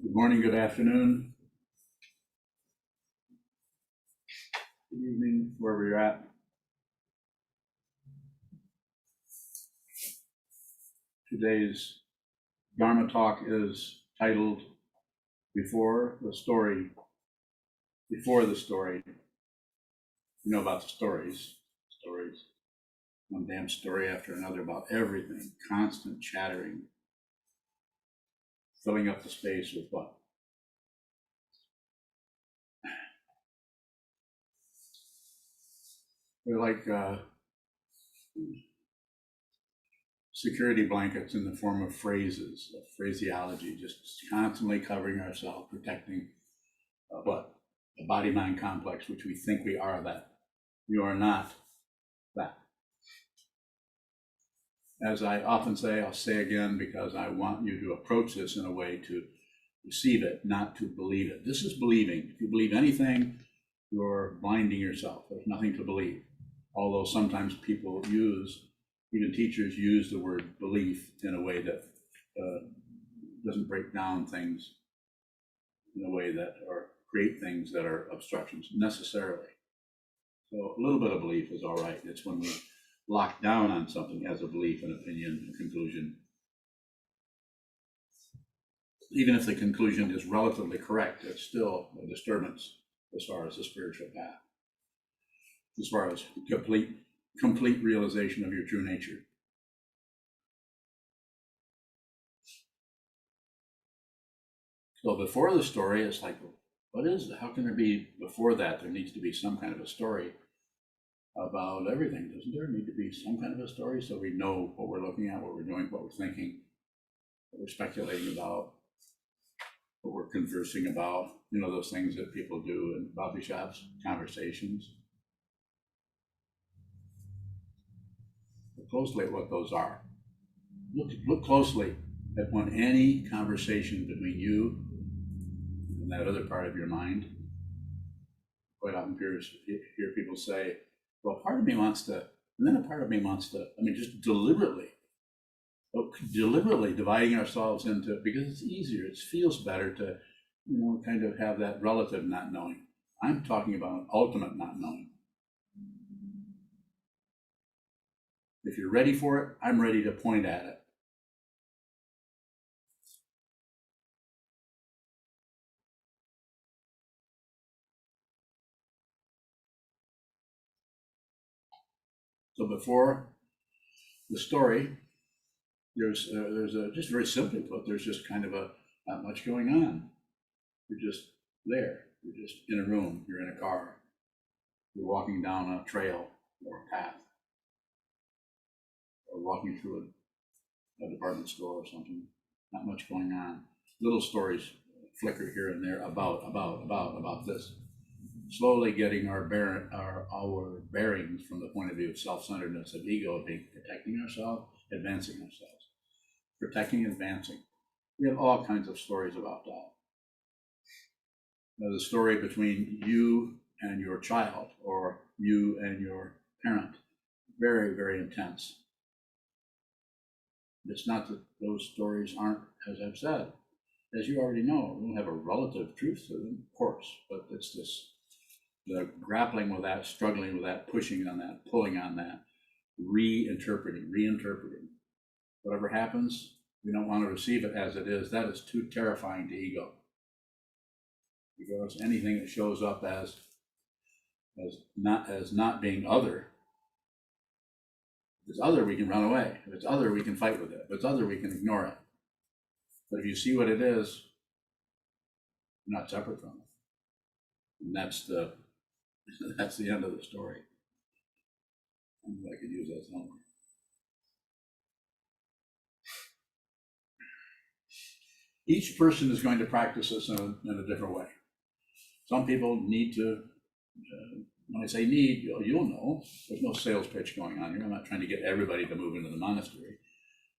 Good morning, good afternoon, good evening, wherever you're at. Today's Dharma talk is titled Before the Story. Before the Story. You know about the stories, one damn story after another about everything, constant chattering, filling up the space with what? They're like security blankets in the form of phrases, of phraseology, just constantly covering ourselves, protecting what? The body-mind complex, which we think we are that. You are not that. As I often say, I'll say again because I want you to approach this in a way to receive it, not to believe it. This is believing. If you believe anything, you're blinding yourself. There's nothing to believe. Although sometimes people use, even teachers use the word belief in a way that doesn't break down things in a way that, or create things that are obstructions necessarily. So a little bit of belief is all right. It's when we lock down on something as a belief, an opinion, a conclusion. Even if the conclusion is relatively correct, it's still a disturbance as far as the spiritual path, as far as complete realization of your true nature. So before the story, it's like, what is it? How can there be before that? There needs to be some kind of a story about everything, doesn't there? Need to be some kind of a story so we know what we're looking at, what we're doing, what we're thinking, what we're speculating about, what we're conversing about, you know, those things that people do in coffee shops, conversations. Look closely at what those are. Look closely at when any conversation between you and that other part of your mind. Quite often hear people say, well, part of me wants to, and then a part of me wants to, just deliberately dividing ourselves into, because it's easier, it feels better to, kind of have that relative not knowing. I'm talking about an ultimate not knowing. If you're ready for it, I'm ready to point at it. So before the story, there's just very simply put, there's just kind of not much going on. You're just there. You're just in a room. You're in a car. You're walking down a trail or a path, or walking through a department store or something. Not much going on. Little stories flicker here and there about this. Slowly getting our bearings from the point of view of self-centeredness, of ego, of being protecting ourselves, advancing ourselves. Protecting, advancing. We have all kinds of stories about that. Now, the story between you and your child, or you and your parent, very, very intense. It's not that those stories aren't, as I've said, as you already know, we don't have a relative truth to them, of course, but it's the grappling with that, struggling with that, pushing on that, pulling on that, reinterpreting. Whatever happens, we don't want to receive it as it is. That is too terrifying to ego. Because anything that shows up as not being other, if it's other, we can run away. If it's other, we can fight with it. If it's other, we can ignore it. But if you see what it is, you're not separate from it. And that's the end of the story. I could use that somewhere. Each person is going to practice this in a different way. Some people need to, when I say need, you'll know, there's no sales pitch going on here. I'm not trying to get everybody to move into the monastery.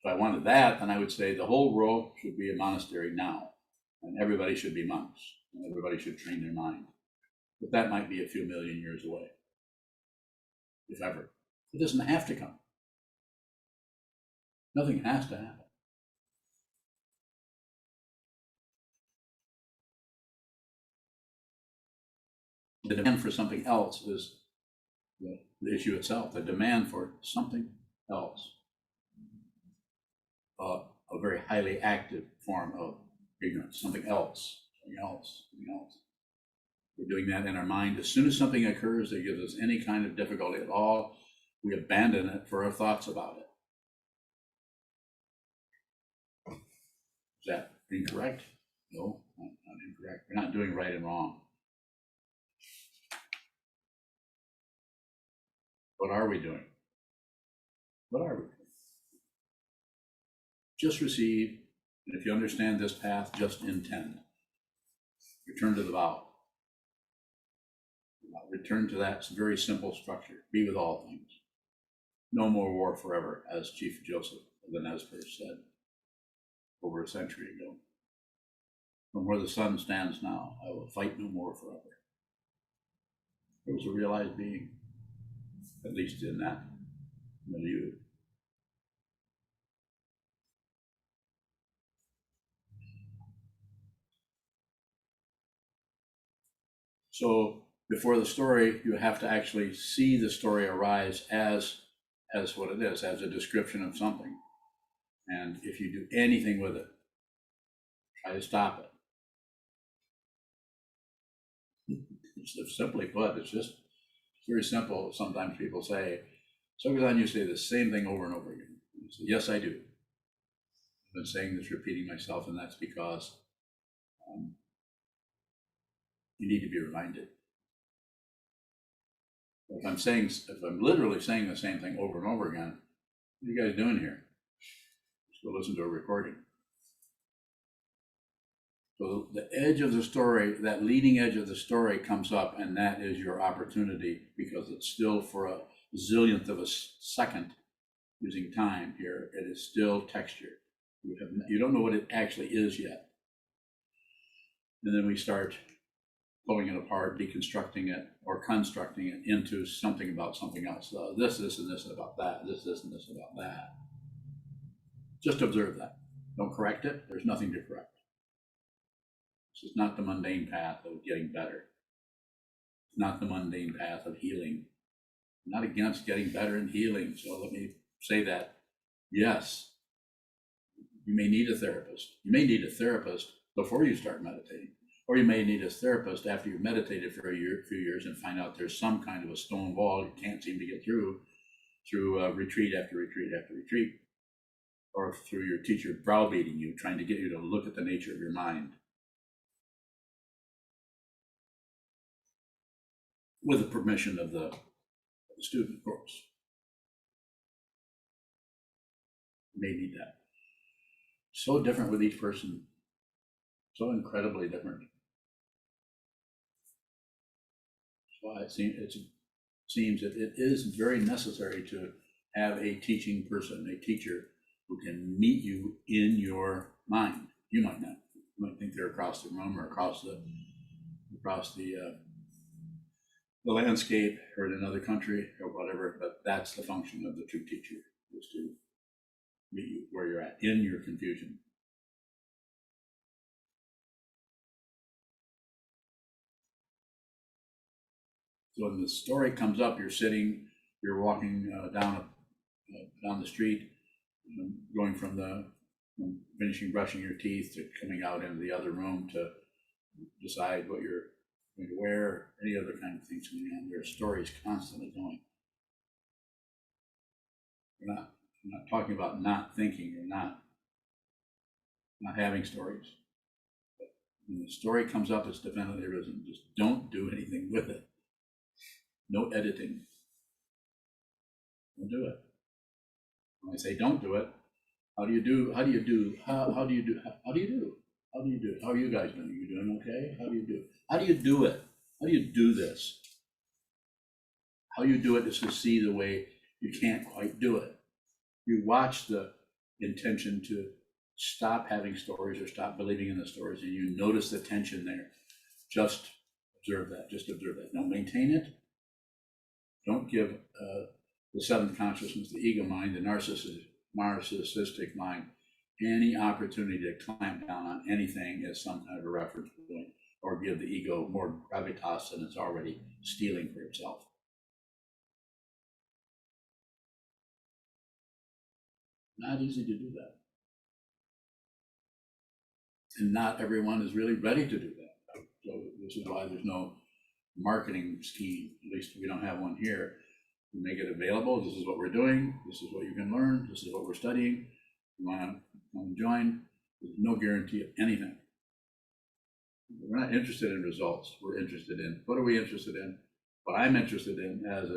If I wanted that, then I would say the whole world should be a monastery now, and everybody should be monks, and everybody should train their mind. But that might be a few million years away, if ever. It doesn't have to come. Nothing has to happen. The demand for something else is the issue itself, the demand for something else. A very highly active form of ignorance, something else, something else, something else. We're doing that in our mind. As soon as something occurs that gives us any kind of difficulty at all, we abandon it for our thoughts about it. Is that incorrect? No, not incorrect. We're not doing right and wrong. What are we doing? What are we doing? Just receive, and if you understand this path, just intend. Return to the vow. Return to that very simple structure. Be with all things. No more war forever, as Chief Joseph of the Nez Perce said over a century ago. From where the sun stands now, I will fight no more forever. It was a realized being, at least in that milieu. So before the story, you have to actually see the story arise as what it is, as a description of something. And if you do anything with it, try to stop it. It's simply put, it's very simple. Sometimes people say, Sokuzan, you say the same thing over and over again. I say, yes, I do. I've been saying this, repeating myself, and that's because you need to be reminded. If I'm literally saying the same thing over and over again, what are you guys doing here? Just go listen to a recording. So the edge of the story, that leading edge of the story comes up, and that is your opportunity, because it's still for a zillionth of a second, using time here, it is still texture. You don't know what it actually is yet. And then we start pulling it apart, deconstructing it, or constructing it into something about something else. This, and this about that. This, and this about that. Just observe that. Don't correct it. There's nothing to correct. This is not the mundane path of getting better. It's not the mundane path of healing. I'm not against getting better and healing. So let me say that. Yes, you may need a therapist. You may need a therapist before you start meditating. Or you may need a therapist after you've meditated for a few years and find out there's some kind of a stone wall you can't seem to get through retreat after retreat after retreat, or through your teacher browbeating you, trying to get you to look at the nature of your mind. With the permission of the student, of course. You may need that. So different with each person. So incredibly different. Why it seems that it is very necessary to have a teaching person, a teacher who can meet you in your mind. You might not. You might think they're across the room or across the landscape or in another country or whatever, but that's the function of the true teacher, is to meet you where you're at in your confusion. So when the story comes up, you're walking down the street, going from finishing brushing your teeth to coming out into the other room to decide what you're going to wear, any other kind of things going on. There are stories constantly going. We're not talking about not thinking or not having stories. But when the story comes up, it's definitely arisen. Just don't do anything with it. No editing. Don't do it. When I say don't do it, how do you do? How do you do? How do you do? How do you do? How do you do? How are you guys doing? You doing okay? How do you do? How do you do it? How do you do this? How you do it is to see the way you can't quite do it. You watch the intention to stop having stories or stop believing in the stories, and you notice the tension there. Just observe that. Just observe that. Don't maintain it. Don't give the seventh consciousness, the ego mind, the narcissistic mind, any opportunity to clamp down on anything as some kind of a reference point. or give the ego more gravitas than it's already stealing for itself. Not easy to do that. And not everyone is really ready to do that. So this is why there's no marketing scheme. At least we don't have one here. We make it available. This is what we're doing. This is what you can learn. This is what we're studying. You want to come and join. There's no guarantee of anything. We're not interested in results. We're interested in, what are we interested in? What I'm interested in as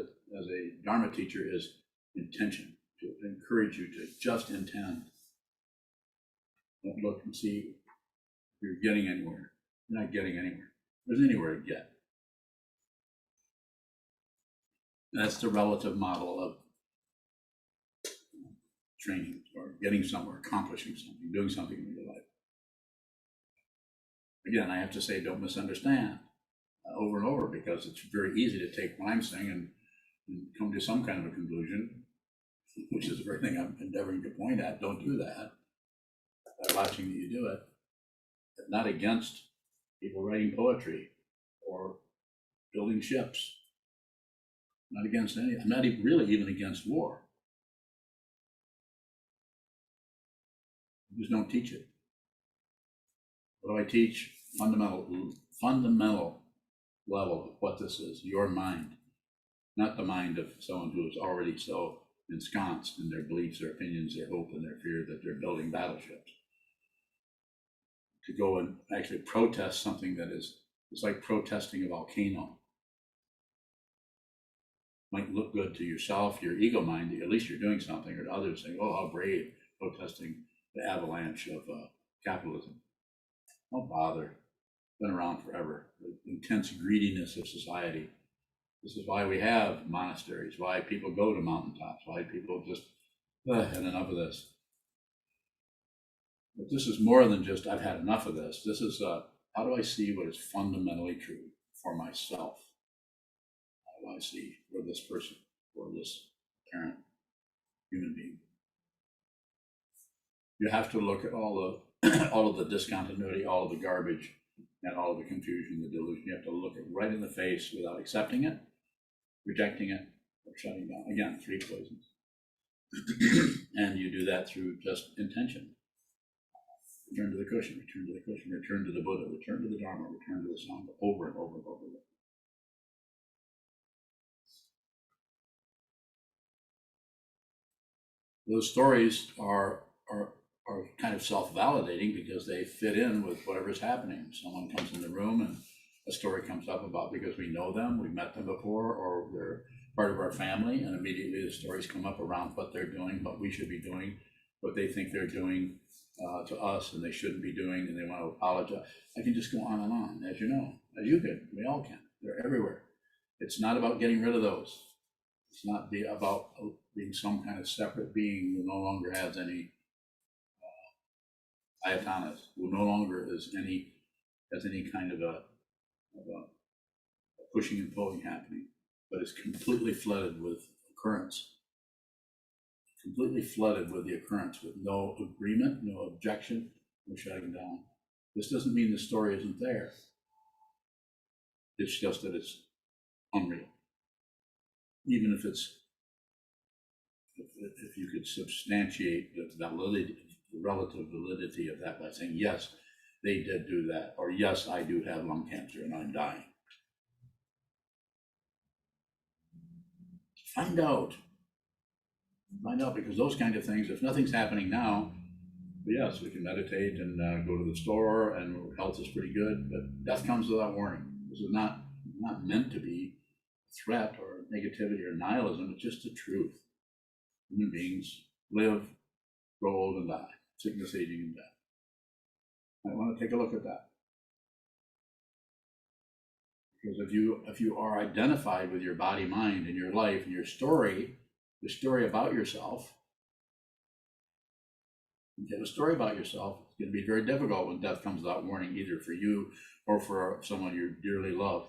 a Dharma teacher is intention, to encourage you to just intend. Don't look and see if you're getting anywhere. You're not getting anywhere. There's anywhere to get. That's the relative model of training or getting somewhere, accomplishing something, doing something in your life. Again, I have to say, don't misunderstand over and over, because it's very easy to take what I'm saying and come to some kind of a conclusion, which is the very thing I'm endeavoring to point at. Don't do that. By watching that you do it. But not against people writing poetry or building ships. Not against any, I'm not really even against war. I just don't teach it. What do I teach? Fundamental level of what this is, your mind, not the mind of someone who is already so ensconced in their beliefs, their opinions, their hope, and their fear that they're building battleships. To go and actually protest something that is, it's like protesting a volcano. Might look good to yourself, your ego mind, at least you're doing something, or to others saying, oh, how brave, protesting the avalanche of capitalism. Don't bother. Been around forever. The intense greediness of society. This is why we have monasteries, why people go to mountaintops, why people just had enough of this. But this is more than just, I've had enough of this. This is, how do I see what is fundamentally true for myself? How do I see for this person, for this parent, human being? You have to look at all of the discontinuity, all of the garbage, and all of the confusion, the delusion. You have to look it right in the face without accepting it, rejecting it, or shutting down. Again, 3 poisons. And you do that through just intention. Return to the cushion, return to the cushion, return to the Buddha, return to the Dharma, return to the Sangha, over and over and over again. Those stories are kind of self-validating because they fit in with whatever's happening. Someone comes in the room and a story comes up about, because we know them, we've met them before, or they're part of our family, and immediately the stories come up around what they're doing, what we should be doing, what they think they're doing to us and they shouldn't be doing, and they want to apologize. I can just go on and on, as you know, as you can, we all can. They're everywhere. It's not about getting rid of those. It's not about being some kind of separate being who no longer has any ayatanas, who no longer has any kind of a pushing and pulling happening, but is completely flooded with occurrence. Completely flooded with the occurrence, with no agreement, no objection, no shutting down. This doesn't mean the story isn't there. It's just that it's unreal. Even if you could substantiate the validity, the relative validity of that by saying, yes, they did do that, or yes, I do have lung cancer and I'm dying. Find out, because those kind of things, if nothing's happening now, yes, we can meditate and go to the store and health is pretty good, but death comes without warning. This is not meant to be a threat or negativity or nihilism. It's just the truth. Human beings live, grow old and die, sickness, aging, and death. I want to take a look at that. Because if you are identified with your body, mind, and your life, and your story, the story about yourself, you have a story about yourself, it's going to be very difficult when death comes without warning, either for you or for someone you dearly love.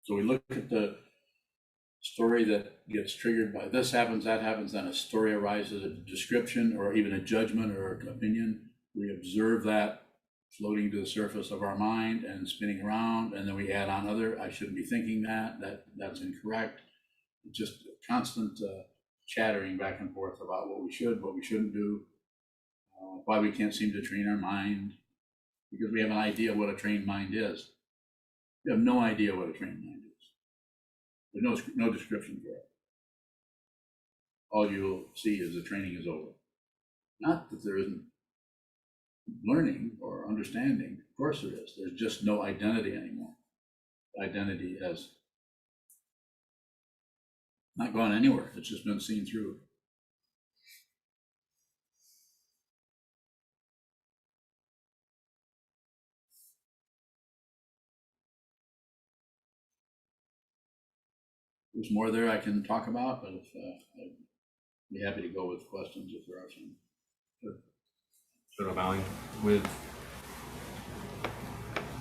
So we look at the story that gets triggered by this happens, that happens, then a story arises, a description or even a judgment or an opinion. We observe that floating to the surface of our mind and spinning around, and then we add on I shouldn't be thinking that's incorrect. It's just constant chattering back and forth about what we should, what we shouldn't do, why we can't seem to train our mind, because we have an idea what a trained mind is. We have no idea what a trained mind is. There's no description for it. All you'll see is the training is over. Not that there isn't learning or understanding. Of course there is. There's just no identity anymore. Identity has not gone anywhere. It's just been seen through. There's more there I can talk about, but I'd be happy to go with questions if there are some. Sort of bowing with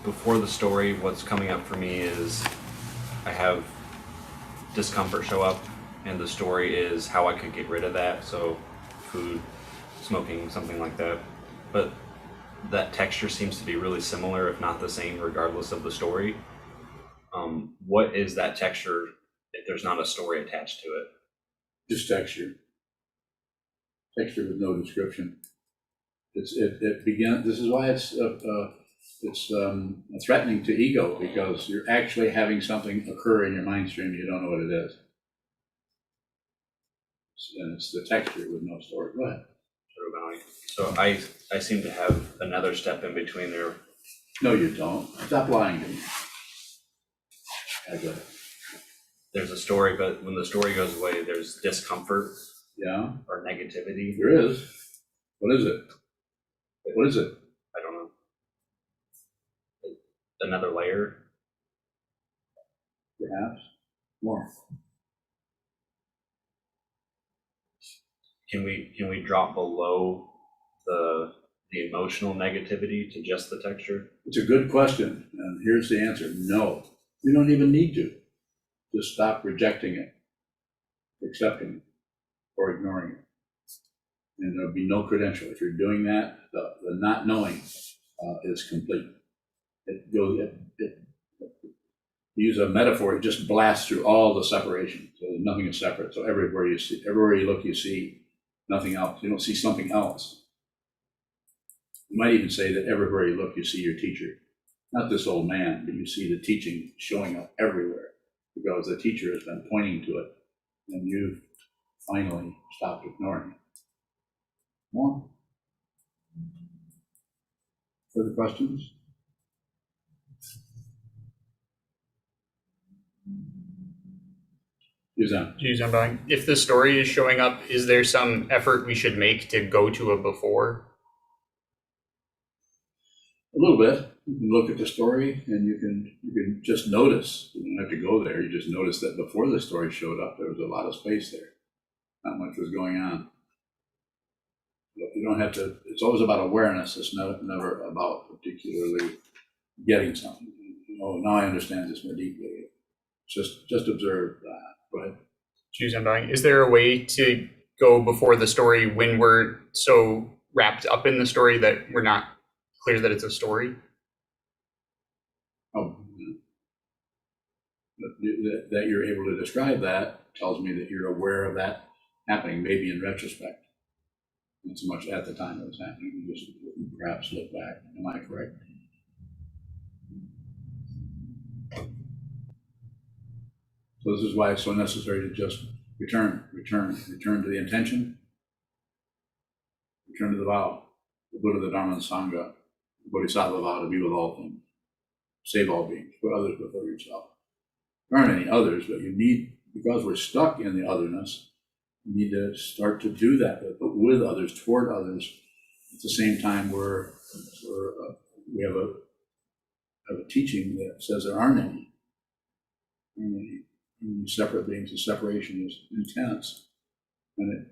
before the story, what's coming up for me is I have discomfort show up, and the story is how I could get rid of that. So food, smoking, something like that. But that texture seems to be really similar, if not the same, regardless of the story. What is that texture if there's not a story attached to it? Just texture. Texture with no description. It began. This is why it's threatening to ego, because you're actually having something occur in your mind stream. You don't know what it is, and it's the texture with no story. Go ahead. So I seem to have another step in between there. No, you don't. Stop lying to me. I got it. There's a story, but when the story goes away, there's discomfort. Yeah. Or negativity. There is. What is it? What is it? I don't know. Another layer? Perhaps. More. Can we drop below the emotional negativity to just the texture? It's a good question, and here's the answer. No. You don't even need to. Just stop rejecting it, accepting it, or ignoring it. And there'll be no credential. If you're doing that, the not knowing is complete. To use a metaphor, it just blasts through all the separation. So nothing is separate. So everywhere you look, you see nothing else. You don't see something else. You might even say that everywhere you look, you see your teacher. Not this old man, but you see the teaching showing up everywhere, because the teacher has been pointing to it, and you've finally stopped ignoring it. More? Further questions? Sokuzan, if the story is showing up, is there some effort we should make to go to a before? A little bit. You can look at the story, and you can just notice. You don't have to go there. You just notice that before the story showed up, there was a lot of space there. Not much was going on. You don't have to. It's always about awareness. It's never about particularly getting something. Now I understand this more deeply. Just observe that. Go ahead. Sokuzan, is there a way to go before the story when we're so wrapped up in the story that we're not clear that it's a story? Oh, that you're able to describe that tells me that you're aware of that happening, maybe in retrospect. Not so much at the time it was happening. You just perhaps look back. Am I correct? So this is why it's so necessary to just return to the intention, return to the vow, the Buddha, the Dharma, and the Sangha, the Bodhisattva vow to be with all things, save all beings, put others before yourself. There aren't any others, but you need, because we're stuck in the otherness, you need to start to do that, but with others, toward others. At the same time, we have a teaching that says there aren't any separate beings. The separation is intense, and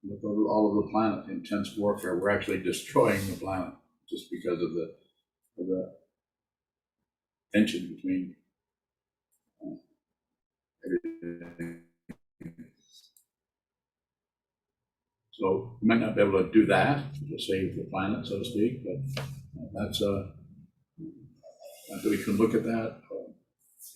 look over all of the planet, intense warfare. We're actually destroying the planet just because of the tension between everything. So you might not be able to do that to save the planet, so to speak, but that's we can look at that.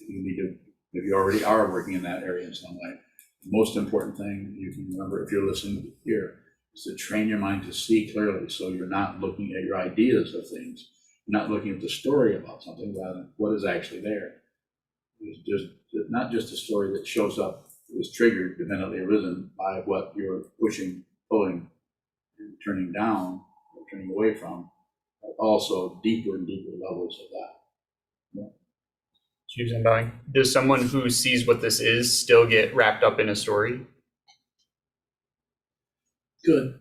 You need to, if you already are working in that area in some way. The most important thing you can remember if you're listening here is to train your mind to see clearly, so you're not looking at your ideas of things, you're not looking at the story about something, rather than what is actually there. There's not just a story that shows up, is triggered, dependently arisen by what you're pushing, pulling, and turning down, or turning away from, but also deeper and deeper levels of that. Does someone who sees what this is still get wrapped up in a story? Good,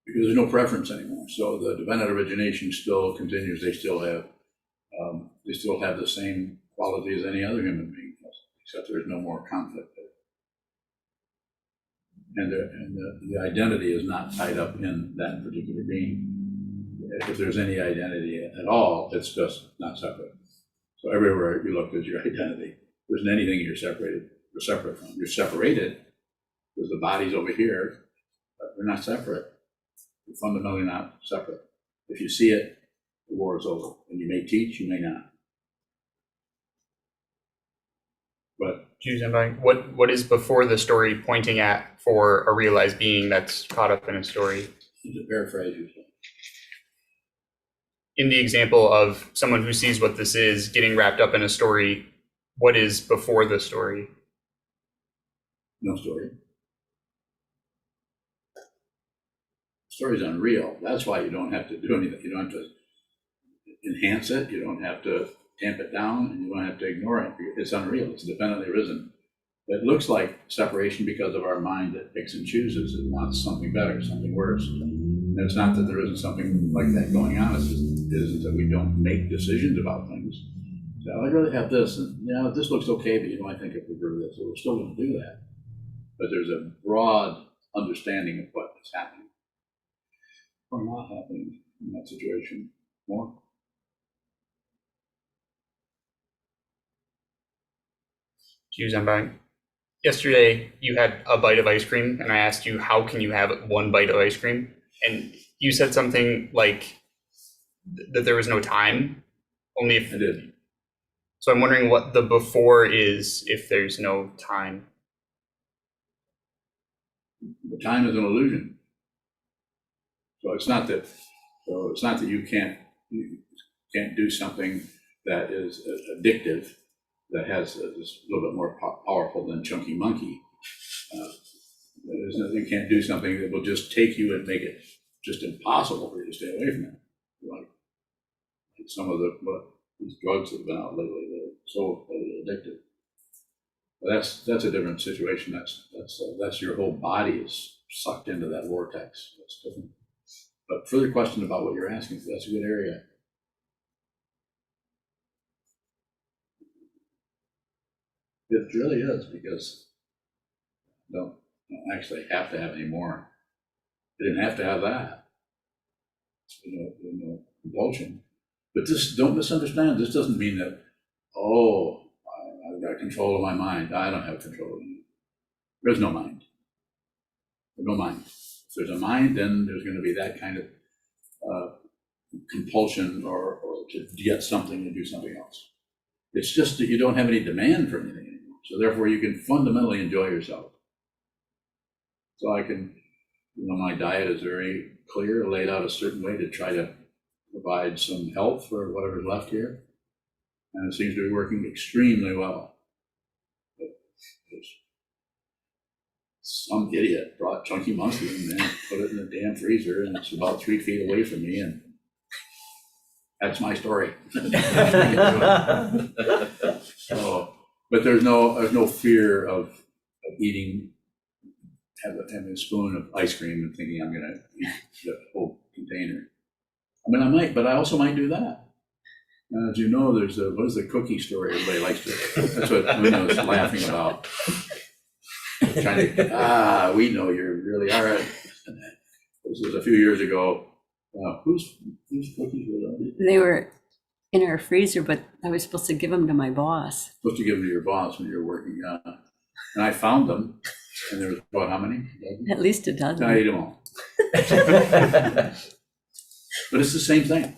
because there's no preference anymore. So the dependent origination still continues. They still have the same quality as any other human being, except there's no more conflict there. And the identity is not tied up in that particular being. If there's any identity at all, it's just not separate. So everywhere you look is your identity. There isn't anything you're separate from. You're separated because the body's over here, but they're not separate. You're fundamentally not separate. If you see it, the war is over. And you may teach, you may not. But what is before the story pointing at for a realized being that's caught up in a story? to paraphrase you. In the example of someone who sees what this is getting wrapped up in a story, what is before the story? No story. The story's unreal. That's why you don't have to do anything. You don't have to enhance it. You don't have to tamp it down, and you don't have to ignore it. It's unreal. It's dependently arisen. It looks like separation because of our mind that picks and chooses. It wants something better, something worse. And it's not that there isn't something like that going on. It's just, it isn't that we don't make decisions about things. So I'd rather have this, and yeah, this looks okay, but you know, I think I prefer this. So we're still going to do that. But there's a broad understanding of what is happening or not happening in that situation. More. Yesterday, you had a bite of ice cream, and I asked you, how can you have one bite of ice cream? And you said something like that there was no time, only if... I did. So I'm wondering what the before is if there's no time. The time is an illusion. So it's not that you can't do something that is addictive, that is a little bit more powerful than Chunky Monkey. There's nothing, you can't do something that will just take you and make it just impossible for you to stay away from it. Like some of these drugs that have been out lately, they're so addictive. But that's a different situation. That's your whole body is sucked into that vortex. That's different. But further question about what you're asking, that's a good area. It really is, because you don't actually have to have any more. You didn't have to have that. You know, compulsion. But this, don't misunderstand, this doesn't mean that, oh, I've got control of my mind. I don't have control of it. There's no mind. There's no mind. If there's a mind, then there's going to be that kind of compulsion or to get something and do something else. It's just that you don't have any demand for anything anymore. So therefore you can fundamentally enjoy yourself. So I can, my diet is very clear, laid out a certain way to try to provide some health for whatever's left here. And it seems to be working extremely well. But some idiot brought Chunky Monkey and then put it in the damn freezer, and it's about 3 feet away from me, and that's my story. So, but there's no fear of eating, having a spoon of ice cream and thinking I'm going to eat the whole container. I mean, I might, but I also might do that. As you know, there's what is the cookie story everybody likes to, that's what Uno's laughing about. Trying to, we know you really are. This was a few years ago. Whose cookies were those? They were in our freezer, but I was supposed to give them to my boss. Supposed to give them to your boss when you're working. And I found them, and there was about how many? At least a I dozen. ate them all. But it's the same thing.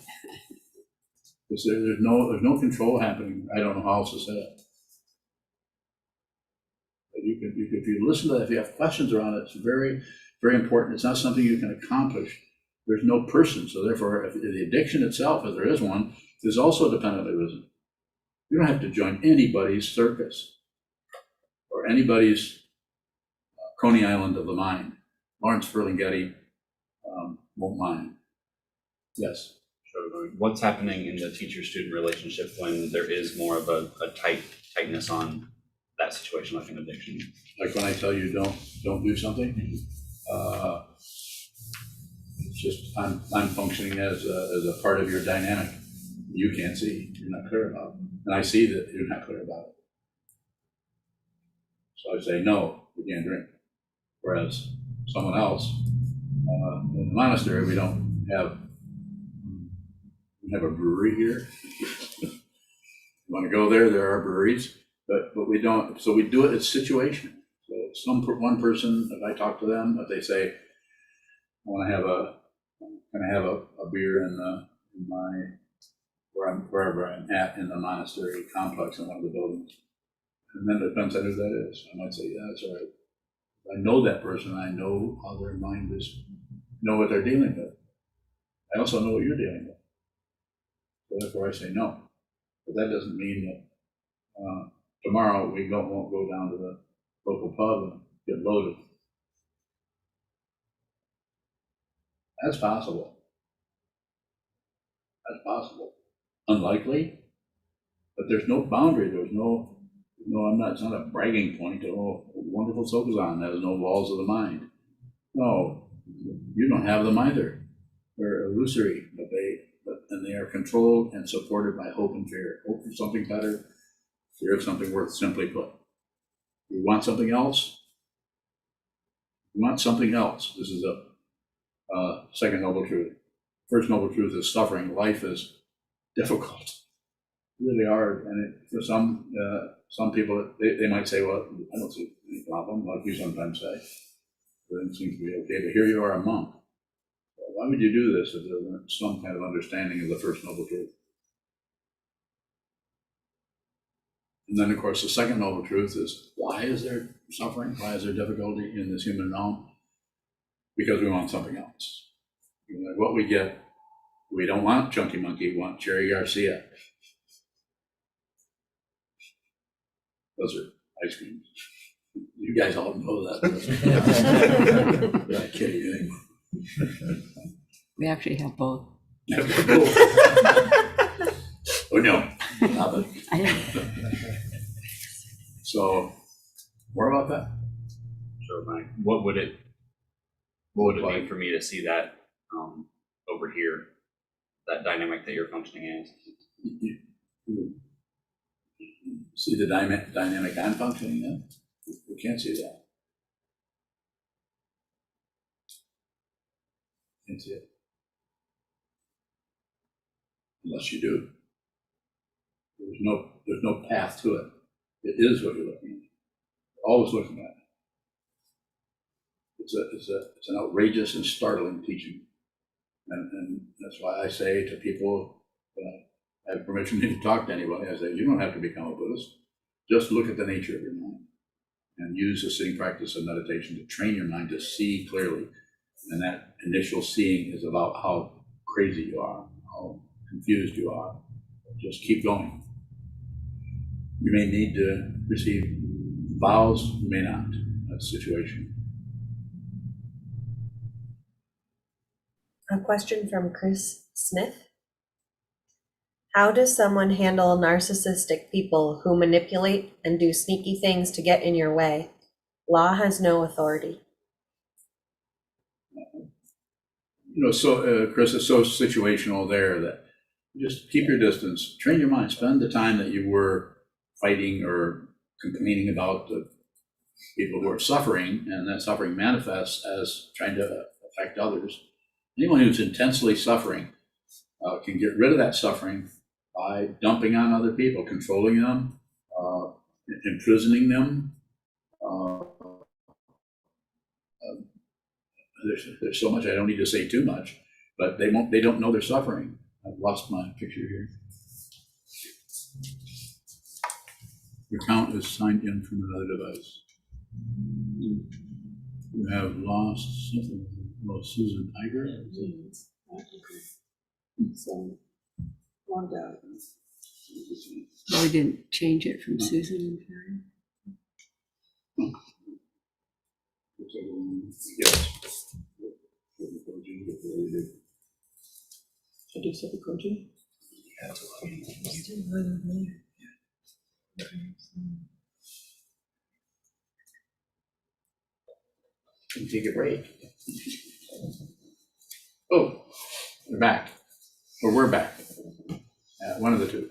There's no control happening. I don't know how else to say it. But if you listen to that, if you have questions around it, it's very, very important. It's not something you can accomplish. There's no person, so therefore, if the addiction itself, if there is one, is also dependently risen. You don't have to join anybody's circus or anybody's Coney Island of the mind. Lawrence Ferlinghetti won't mind. Yes. So what's happening in the teacher-student relationship when there is more of a tightness on that situation, like an addiction? Like when I tell you don't do something, it's just I'm functioning as a part of your dynamic. You can't see, you're not clear about it. And I see that you're not clear about it. So I say, no, you can't drink. Whereas someone else, in the monastery, we have a brewery here. You want to go there? There are breweries, but we don't. So we do it. It's situational. So one person, if I talk to them, if they say, "I can I have a beer in my wherever I'm at in the monastery complex in one of the buildings," and then it depends on who that is. I might say, "Yeah, that's all right." I know that person. I know how their mind is. Know what they're dealing with. I also know what you're dealing with. So therefore I say no. But that doesn't mean that tomorrow we won't go down to the local pub and get loaded. That's possible. That's possible. Unlikely, but there's no boundary. There's no, it's not a bragging point. Oh, wonderful Sokuzan has no walls of the mind. No, you don't have them either. They're illusory, and they are controlled and supported by hope and fear. Hope for something better, fear of something worse, simply put. You want something else? You want something else. This is a second noble truth. First noble truth is suffering. Life is difficult. Really hard. And for some people, they might say, well, I don't see any problem, like you sometimes say. Everything seems to be okay, but here you are a monk. Why would you do this if there weren't some kind of understanding of the first noble truth? And then, of course, the second noble truth is, why is there suffering? Why is there difficulty in this human realm? Because we want something else. What we get, we don't want Chunky Monkey, we want Cherry Garcia. Those are ice creams. You guys all know that. I'm not kidding anymore. We actually have both. Oh, no. Stop it. So, more about that? Sure, Mike. What would it mean for me to see that over here, that dynamic that you're functioning as? You see the dynamic I'm functioning in? You can't see that. Can't see it. Unless you do. There's no path to it. It is what you're looking at. You're always looking at it. It's an outrageous and startling teaching. And that's why I say to people, I have permission to talk to anybody, I say, you don't have to become a Buddhist. Just look at the nature of your mind and use the sitting practice of meditation to train your mind to see clearly. And that initial seeing is about how crazy you are, how confused you are. Just keep going. You may need to receive vows, you may not. That's the situation. A question from Chris Smith. How does someone handle narcissistic people who manipulate and do sneaky things to get in your way? Law has no authority. Chris, it's so situational there that just keep your distance, train your mind, spend the time that you were fighting or complaining about the people who are suffering, and that suffering manifests as trying to affect others. Anyone who's intensely suffering can get rid of that suffering by dumping on other people, controlling them, imprisoning them. There's so much, I don't need to say too much, but they don't know they're suffering. I've lost my picture here. Your account is signed in from another device. You have lost something. Well, Susan Iger. So, logged out. Oh, we didn't change it from Susan and Karen. Yes. Should I do set the coaching? Can take a break. Oh, we're back. Or we're back. One of the two.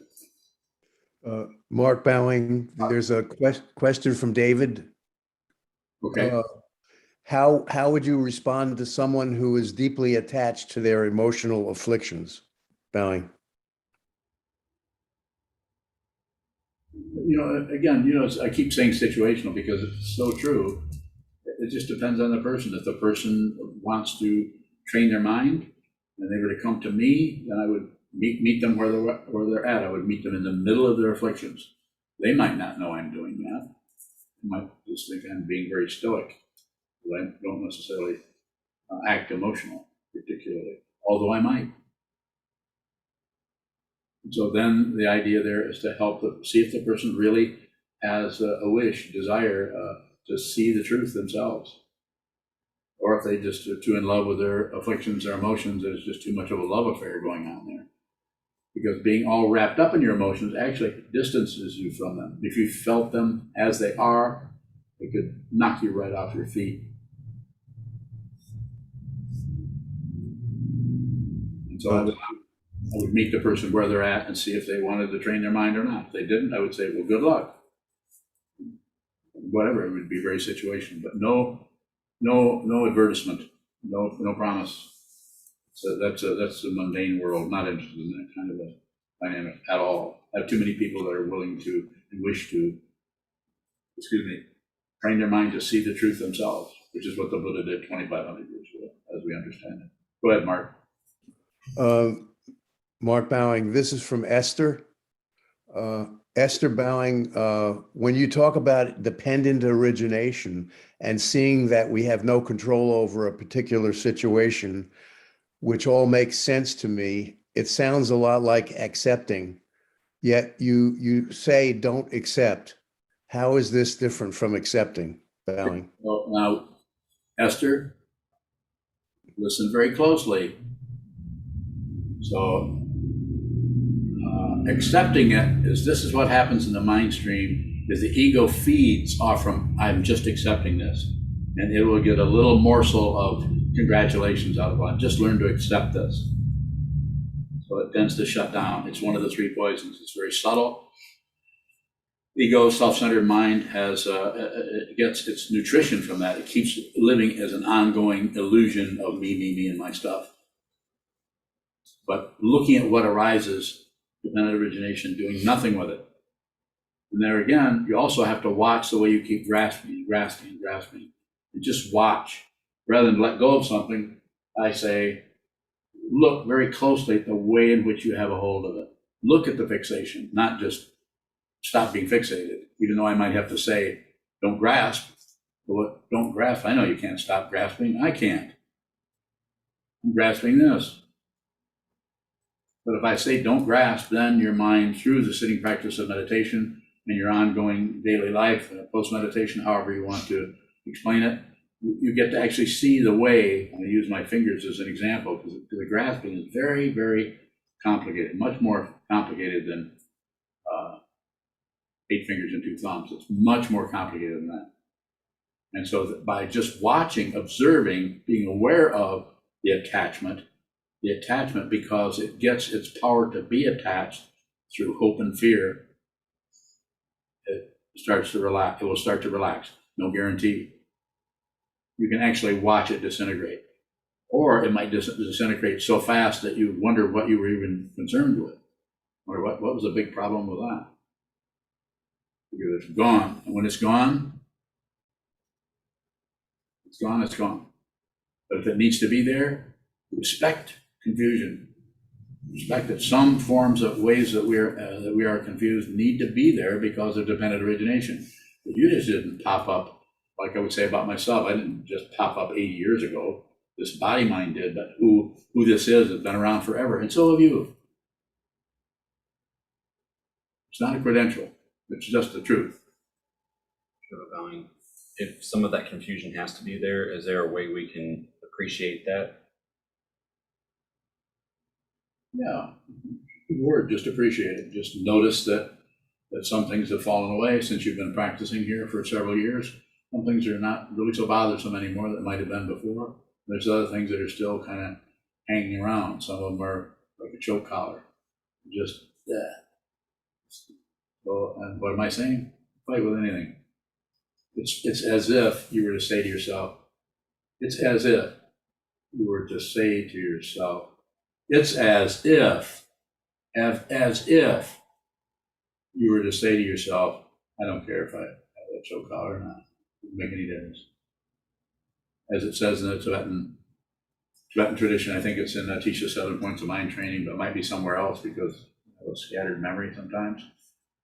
Mark Bowing, there's a question from David. Okay. How would you respond to someone who is deeply attached to their emotional afflictions? Bowing. Again, I keep saying situational because it's so true. It just depends on the person. If the person wants to train their mind and they were to come to me, then I would meet them where they're at. I would meet them in the middle of their afflictions. They might not know I'm doing that. They might just think I'm being very stoic. But I don't necessarily act emotional, particularly, although I might. So then the idea there is to help see if the person really has a wish, desire to see the truth themselves. Or if they just are too in love with their afflictions or emotions, there's just too much of a love affair going on there. Because being all wrapped up in your emotions actually distances you from them. If you felt them as they are, it could knock you right off your feet. And so I would meet the person where they're at and see if they wanted to train their mind or not. If they didn't, I would say, well, good luck. Whatever, it would be very situational, but no advertisement, no promise. So that's a mundane world, not interested in that kind of a dynamic at all. I have too many people that are willing to and wish to, train their mind to see the truth themselves, which is what the Buddha did 2,500 years ago, as we understand it. Go ahead, Mark. Mark Bowing, this is from Esther. Esther Bowing, when you talk about dependent origination and seeing that we have no control over a particular situation, which all makes sense to me, it sounds a lot like accepting, yet you say don't accept. How is this different from accepting, Bowing? Well, now, Esther, listen very closely. So, accepting it this is what happens in the mind stream, is the ego feeds off from, I'm just accepting this. And it will get a little morsel of congratulations out of it. I've just learned to accept this. So it tends to shut down. It's one of the three poisons. It's very subtle. Ego, self-centered mind it gets its nutrition from that. It keeps living as an ongoing illusion of me, and my stuff. But looking at what arises, dependent origination, doing nothing with it. And there again, you also have to watch the way you keep grasping. And just watch. Rather than let go of something, I say, look very closely at the way in which you have a hold of it. Look at the fixation, not just stop being fixated, even though I might have to say, don't grasp. But don't grasp, I know you can't stop grasping. I can't. I'm grasping this. But if I say don't grasp, then your mind, through the sitting practice of meditation and your ongoing daily life, post-meditation, however you want to explain it, you get to actually see the way. I'm going to use my fingers as an example, because the grasping is very, very complicated, much more complicated than 8 fingers and 2 thumbs. It's much more complicated than that. And so by just watching, observing, being aware of the attachment, because it gets its power to be attached through hope and fear, it starts to relax. It will start to relax. No guarantee. You can actually watch it disintegrate. Or it might disintegrate so fast that you wonder what you were even concerned with. Or what was the big problem with that? Because it's gone, and when it's gone, it's gone, it's gone. But if it needs to be there, respect confusion. Respect that some forms of ways that we are confused need to be there because of dependent origination. But you just didn't pop up, like I would say about myself, I didn't just pop up 80 years ago. This body mind did, but who this is has been around forever, and so have you. It's not a credential, it's just the truth. If some of that confusion has to be there, is there a way we can appreciate that? Yeah, good word, just appreciate it. Just notice that some things have fallen away since you've been practicing here for several years. Some things are not really so bothersome anymore that might have been before. There's other things that are still kind of hanging around. Some of them are like a choke collar. Just, yeah. So, and what am I saying? Fight with anything. It's as if you were to say to yourself, it's as if you were to say to yourself, it's as if you were to say to yourself, I don't care if I have a choke collar or not. It doesn't make any difference. As it says in the Tibetan tradition, I think it's in Teach 7 Points of Mind Training, but it might be somewhere else because I have a scattered memory sometimes.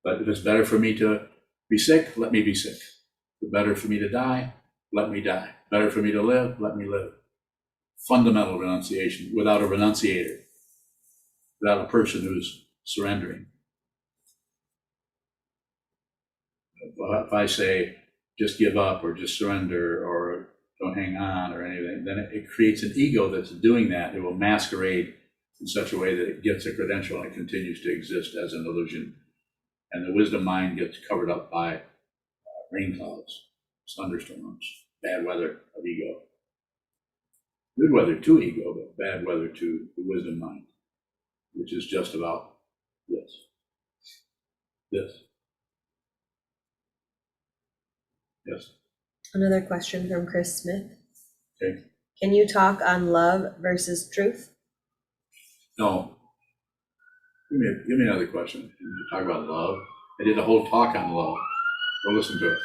But if it's better for me to be sick, let me be sick. If it's better for me to die, let me die. Better for me to live, let me live. Fundamental renunciation without a renunciator, without a person who's surrendering. If I say just give up or just surrender or don't hang on or anything, then it creates an ego that's doing that. It will masquerade in such a way that it gets a credential and it continues to exist as an illusion. And the wisdom mind gets covered up by rain clouds, thunderstorms, bad weather of ego. Good weather to ego, but bad weather to the wisdom mind, which is just about this. Yes. Another question from Chris Smith. Okay. Can you talk on love versus truth? No. Give me another question. You talk about love. I did a whole talk on love. Go listen to it.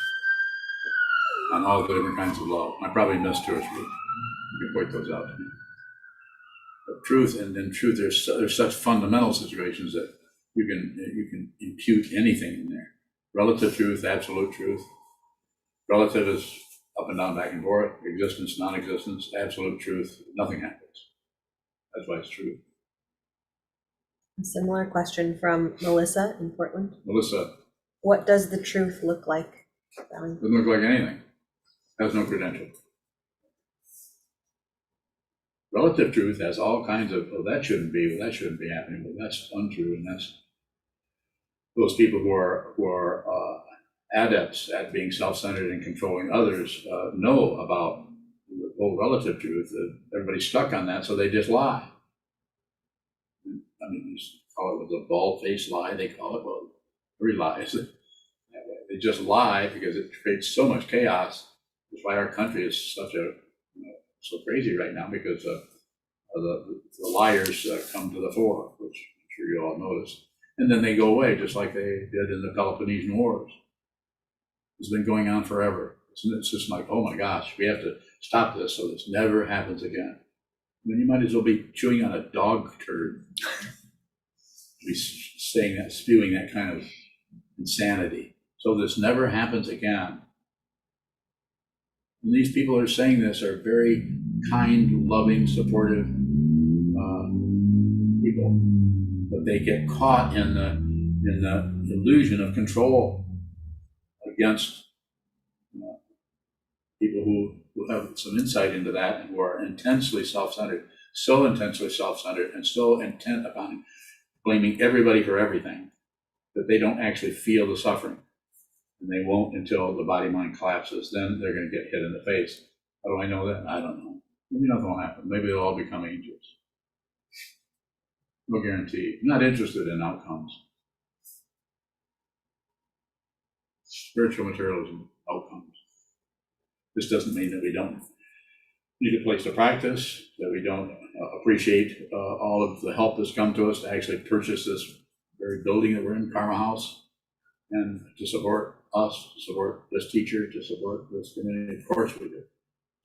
On all the different kinds of love. I probably missed 2 or 3. You can point those out to me. But truth, and in truth, there's such fundamental situations that you can impute anything in there. Relative truth, absolute truth. Relative is up and down, back and forth. Existence, non-existence, absolute truth. Nothing happens. That's why it's true. A similar question from Melissa in Portland. Melissa. What does the truth look like? Doesn't look like anything. Has no credential. Relative truth has all kinds of, oh, that shouldn't be happening, well, that's untrue, and that's those people who are adepts at being self-centered and controlling others know about the whole relative truth. That everybody's stuck on that, so they just lie. I mean, you call it a bald-faced lie, they call it, well, every lie is that way. They just lie because it creates so much chaos. That's why our country is such a, so crazy right now, because the liars come to the fore, which I'm sure you all noticed. And then they go away, just like they did in the Peloponnesian Wars. It's been going on forever. It's just like, oh my gosh, we have to stop this so this never happens again. I mean, you might as well be chewing on a dog turd. Be saying that, spewing that kind of insanity. So this never happens again. And these people who are saying this are very kind, loving, supportive people, but they get caught in the illusion of control against people who have some insight into that and who are intensely self-centered, so intensely self-centered and so intent upon blaming everybody for everything that they don't actually feel the suffering. And they won't until the body-mind collapses. Then they're going to get hit in the face. How do I know that? I don't know. Maybe nothing will happen. Maybe they'll all become angels. No guarantee. I'm not interested in outcomes. Spiritual materialism, outcomes. This doesn't mean that we don't need a place to practice, that we don't appreciate all of the help that's come to us to actually purchase this very building that we're in, Karma House, and to support us, to support this teacher, to support this community. Of course we do.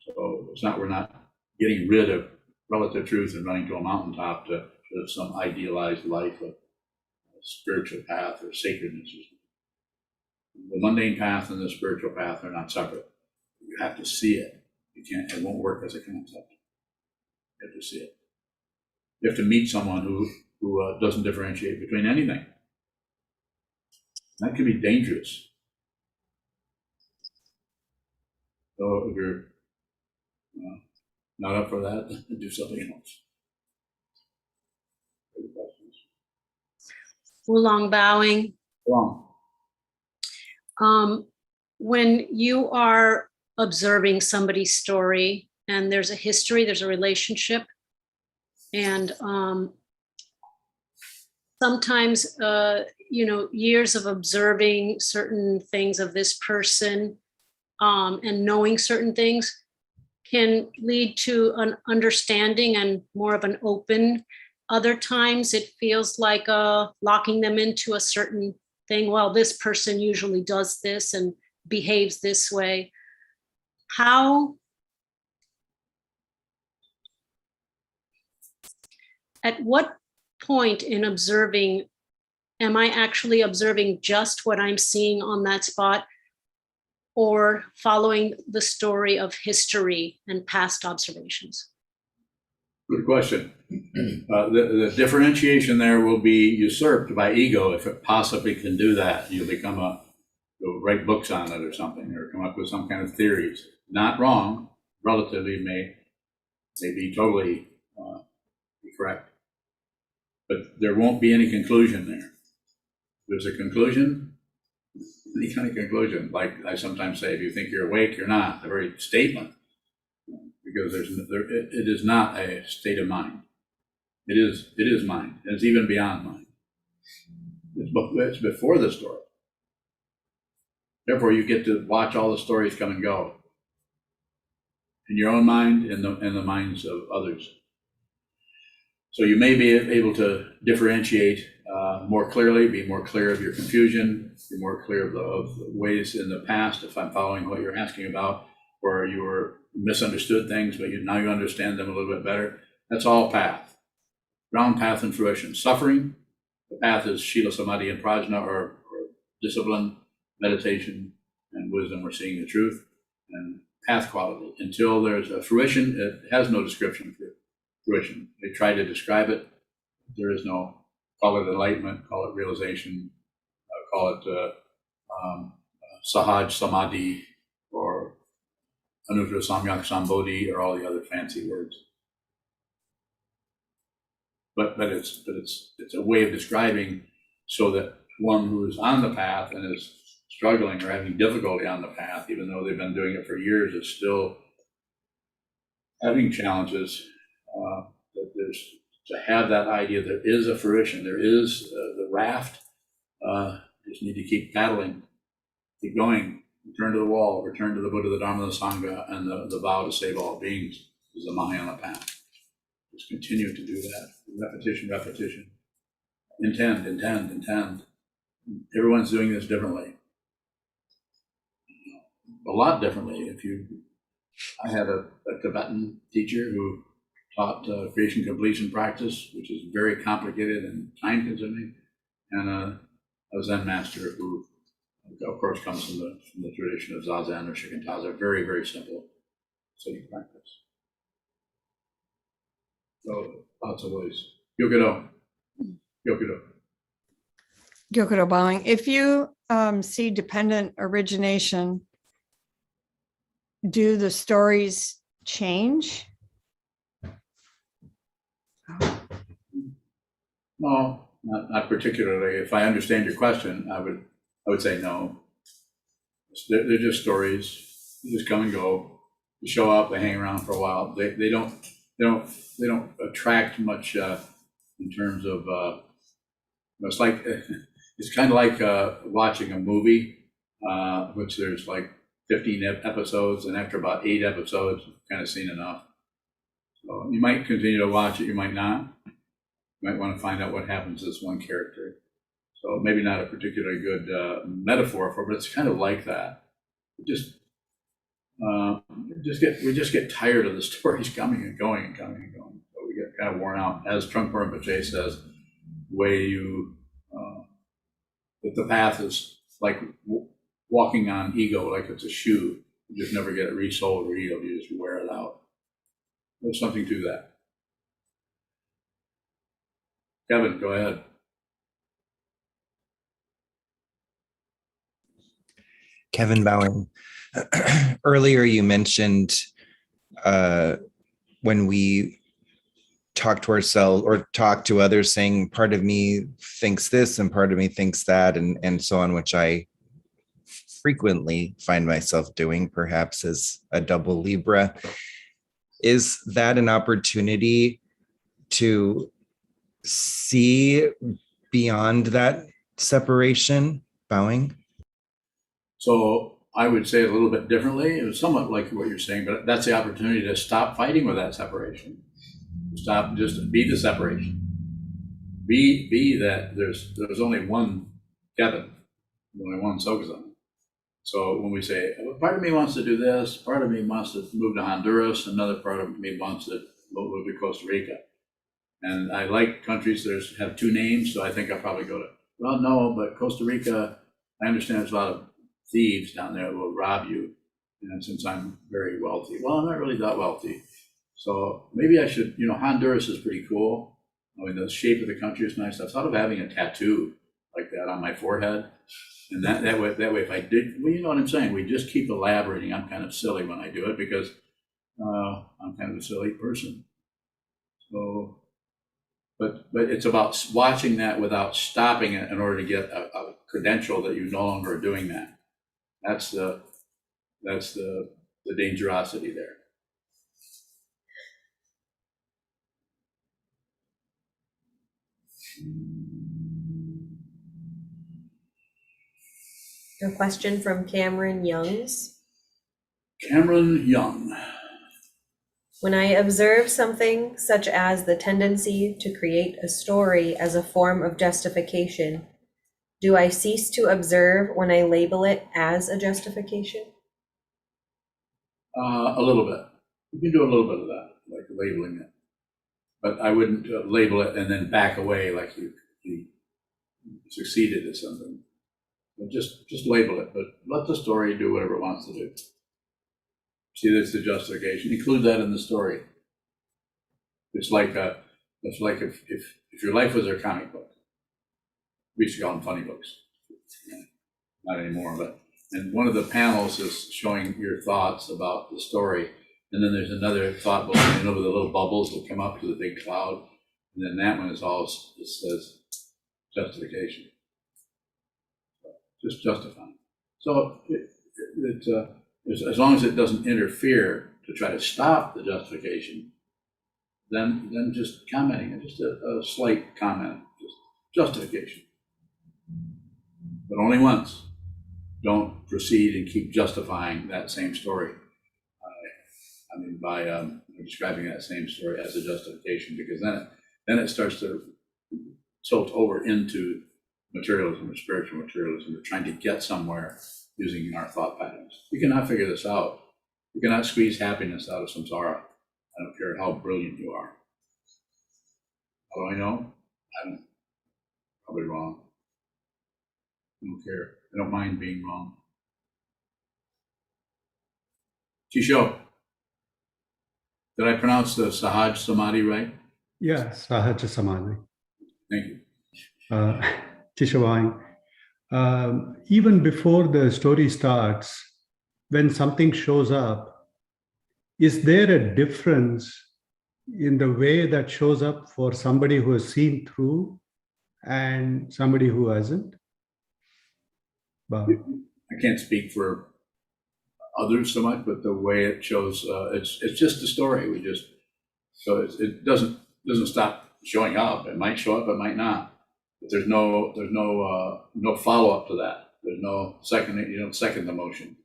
So it's not, we're not getting rid of relative truth and running to a mountaintop to live some idealized life of a spiritual path or sacredness. The mundane path and the spiritual path are not separate. You have to see it. You can't, it won't work as a concept. You have to see it. You have to meet someone who doesn't differentiate between anything. That can be dangerous. So if you're not up for that, do something else. Oolong bowing. Wrong. When you are observing somebody's story and there's a history, there's a relationship, and sometimes, years of observing certain things of this person and knowing certain things can lead to an understanding and more of an open. Other times it feels like locking them into a certain thing. Well, this person usually does this and behaves this way. At what point in observing am I actually observing just what I'm seeing on that spot, or following the story of history and past observations? Good question. The differentiation there will be usurped by ego if it possibly can do that. You'll write books on it or something, or come up with some kind of theories. Not wrong, relatively may be totally correct. But there won't be any conclusion there. There's a conclusion, any kind of conclusion. Like I sometimes say, if you think you're awake, you're not. The very statement, because it is not a state of mind. It is mind. It's even beyond mind. It's before the story. Therefore, you get to watch all the stories come and go in your own mind and the minds of others. So you may be able to differentiate more clearly, be more clear of your confusion, be more clear of the ways in the past, if I'm following what you're asking about, where you were misunderstood things, but now you understand them a little bit better. That's all path. Ground, path, and fruition. Suffering, the path is Shila, Samadhi, and Prajna, or discipline, meditation, and wisdom. We're seeing the truth. And path quality. Until there's a fruition, it has no description for fruition. They try to describe it. There is no, call it enlightenment, call it realization, call it Sahaj Samadhi, or Anuttara Samyak Sambodhi, or all the other fancy words. But it's a way of describing so that one who is on the path and is struggling or having difficulty on the path, even though they've been doing it for years, is still having challenges. That there's to have that idea there is a fruition, there is the raft. Just need to keep paddling, keep going, return to the wall, return to the Buddha, the Dharma, the Sangha, and the vow to save all beings is the Mahayana path. Just continue to do that. Repetition. Intend. Everyone's doing this differently. A lot differently. I had a Tibetan teacher who taught creation completion practice, which is very complicated and time consuming, and a Zen master who, of course, comes from the tradition of Zazen or Shikantaza. Very, very simple sitting practice. So lots of ways. Yokido. Gyokuro bowing. If you see dependent origination, do the stories change? No, not particularly. If I understand your question, I would say no. They're just stories. They just come and go. They show up. They hang around for a while. They don't attract much in terms of. It's like it's kind of like watching a movie, which there's like 15 episodes, and after about 8 episodes, you've kind of seen enough. So you might continue to watch it. You might not. You might want to find out what happens to this one character. So maybe not a particularly good metaphor for it, but it's kind of like that. We just get tired of the stories coming and going and coming and going. So we get kind of worn out. As Trungpa Rinpoche says, the way that the path is like walking on ego, like it's a shoe. You just never get it resoled or healed. You just wear it out. There's something to that. Kevin, go ahead. Kevin Bowing. Earlier, you mentioned when we talk to ourselves or talk to others, saying part of me thinks this and part of me thinks that, and so on, which I frequently find myself doing, perhaps as a double Libra. Is that an opportunity to see beyond that separation? Bowing? So I would say it a little bit differently. It was somewhat like what you're saying, but that's the opportunity to stop fighting with that separation. Stop, just be the separation. Be that there's only one Kevin, only one Sokuzan. So when we say, well, part of me wants to do this, part of me wants to move to Honduras, another part of me wants to move to Costa Rica. And I like countries that have two names, so I think I'll probably go to, well, no, but Costa Rica, I understand there's a lot of thieves down there that will rob you. And since I'm very wealthy, well, I'm not really that wealthy. So maybe I should, Honduras is pretty cool. I mean, the shape of the country is nice. I've thought of having a tattoo like that on my forehead. And that way, if I did, well, you know what I'm saying? We just keep elaborating. I'm kind of silly when I do it because I'm kind of a silly person. So, but it's about watching that without stopping it in order to get a credential that you no longer are doing that. That's the dangerosity there. A question from Cameron Youngs. Cameron Young. When I observe something such as the tendency to create a story as a form of justification, do I cease to observe when I label it as a justification? A little bit. You can do a little bit of that, like labeling it. But I wouldn't label it and then back away like you succeeded at something. But just label it, but let the story do whatever it wants to do. See, that's the justification. Include that in the story. It's like if your life was a comic book. We used to call them funny books. Not anymore, but and one of the panels is showing your thoughts about the story, and then there's another thought balloon over the little bubbles that come up to the big cloud, and then that one is all it says justification. Just justifying. So as long as it doesn't interfere to try to stop the justification, then just commenting, just a slight comment, just justification. But only once. Don't proceed and keep justifying that same story. By describing that same story as a justification, because then it starts to tilt over into materialism or spiritual materialism. We're trying to get somewhere using our thought patterns. You cannot figure this out. You cannot squeeze happiness out of samsara. I don't care how brilliant you are. How do I know? I don't. Probably wrong. I don't care. I don't mind being wrong. Chisho, did I pronounce the Sahaj Samadhi right? Yes, Sahaja Samadhi. Thank you. Tishavai. Even before the story starts, when something shows up, is there a difference in the way that shows up for somebody who has seen through and somebody who hasn't? Wow. I can't speak for others so much, but the way it shows, it's just a story. It doesn't stop showing up. It might show up, it might not. But there's no follow up to that. There's no second. You don't second the motion.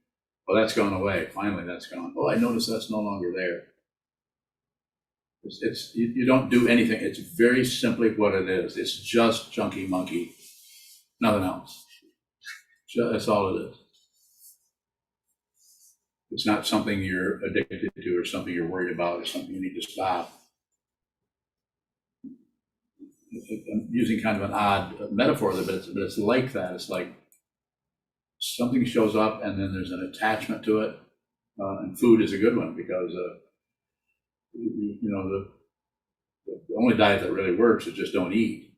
Well, that's gone away. Finally, that's gone. Oh, I noticed that's no longer there. You don't do anything. It's very simply what it is. It's just junkie monkey. nothing else. So that's all it is. It's not something you're addicted to or something you're worried about or something you need to stop. I'm using kind of an odd metaphor, but it's like that. It's like something shows up and then there's an attachment to it. And food is a good one because, you know, the only diet that really works is just don't eat.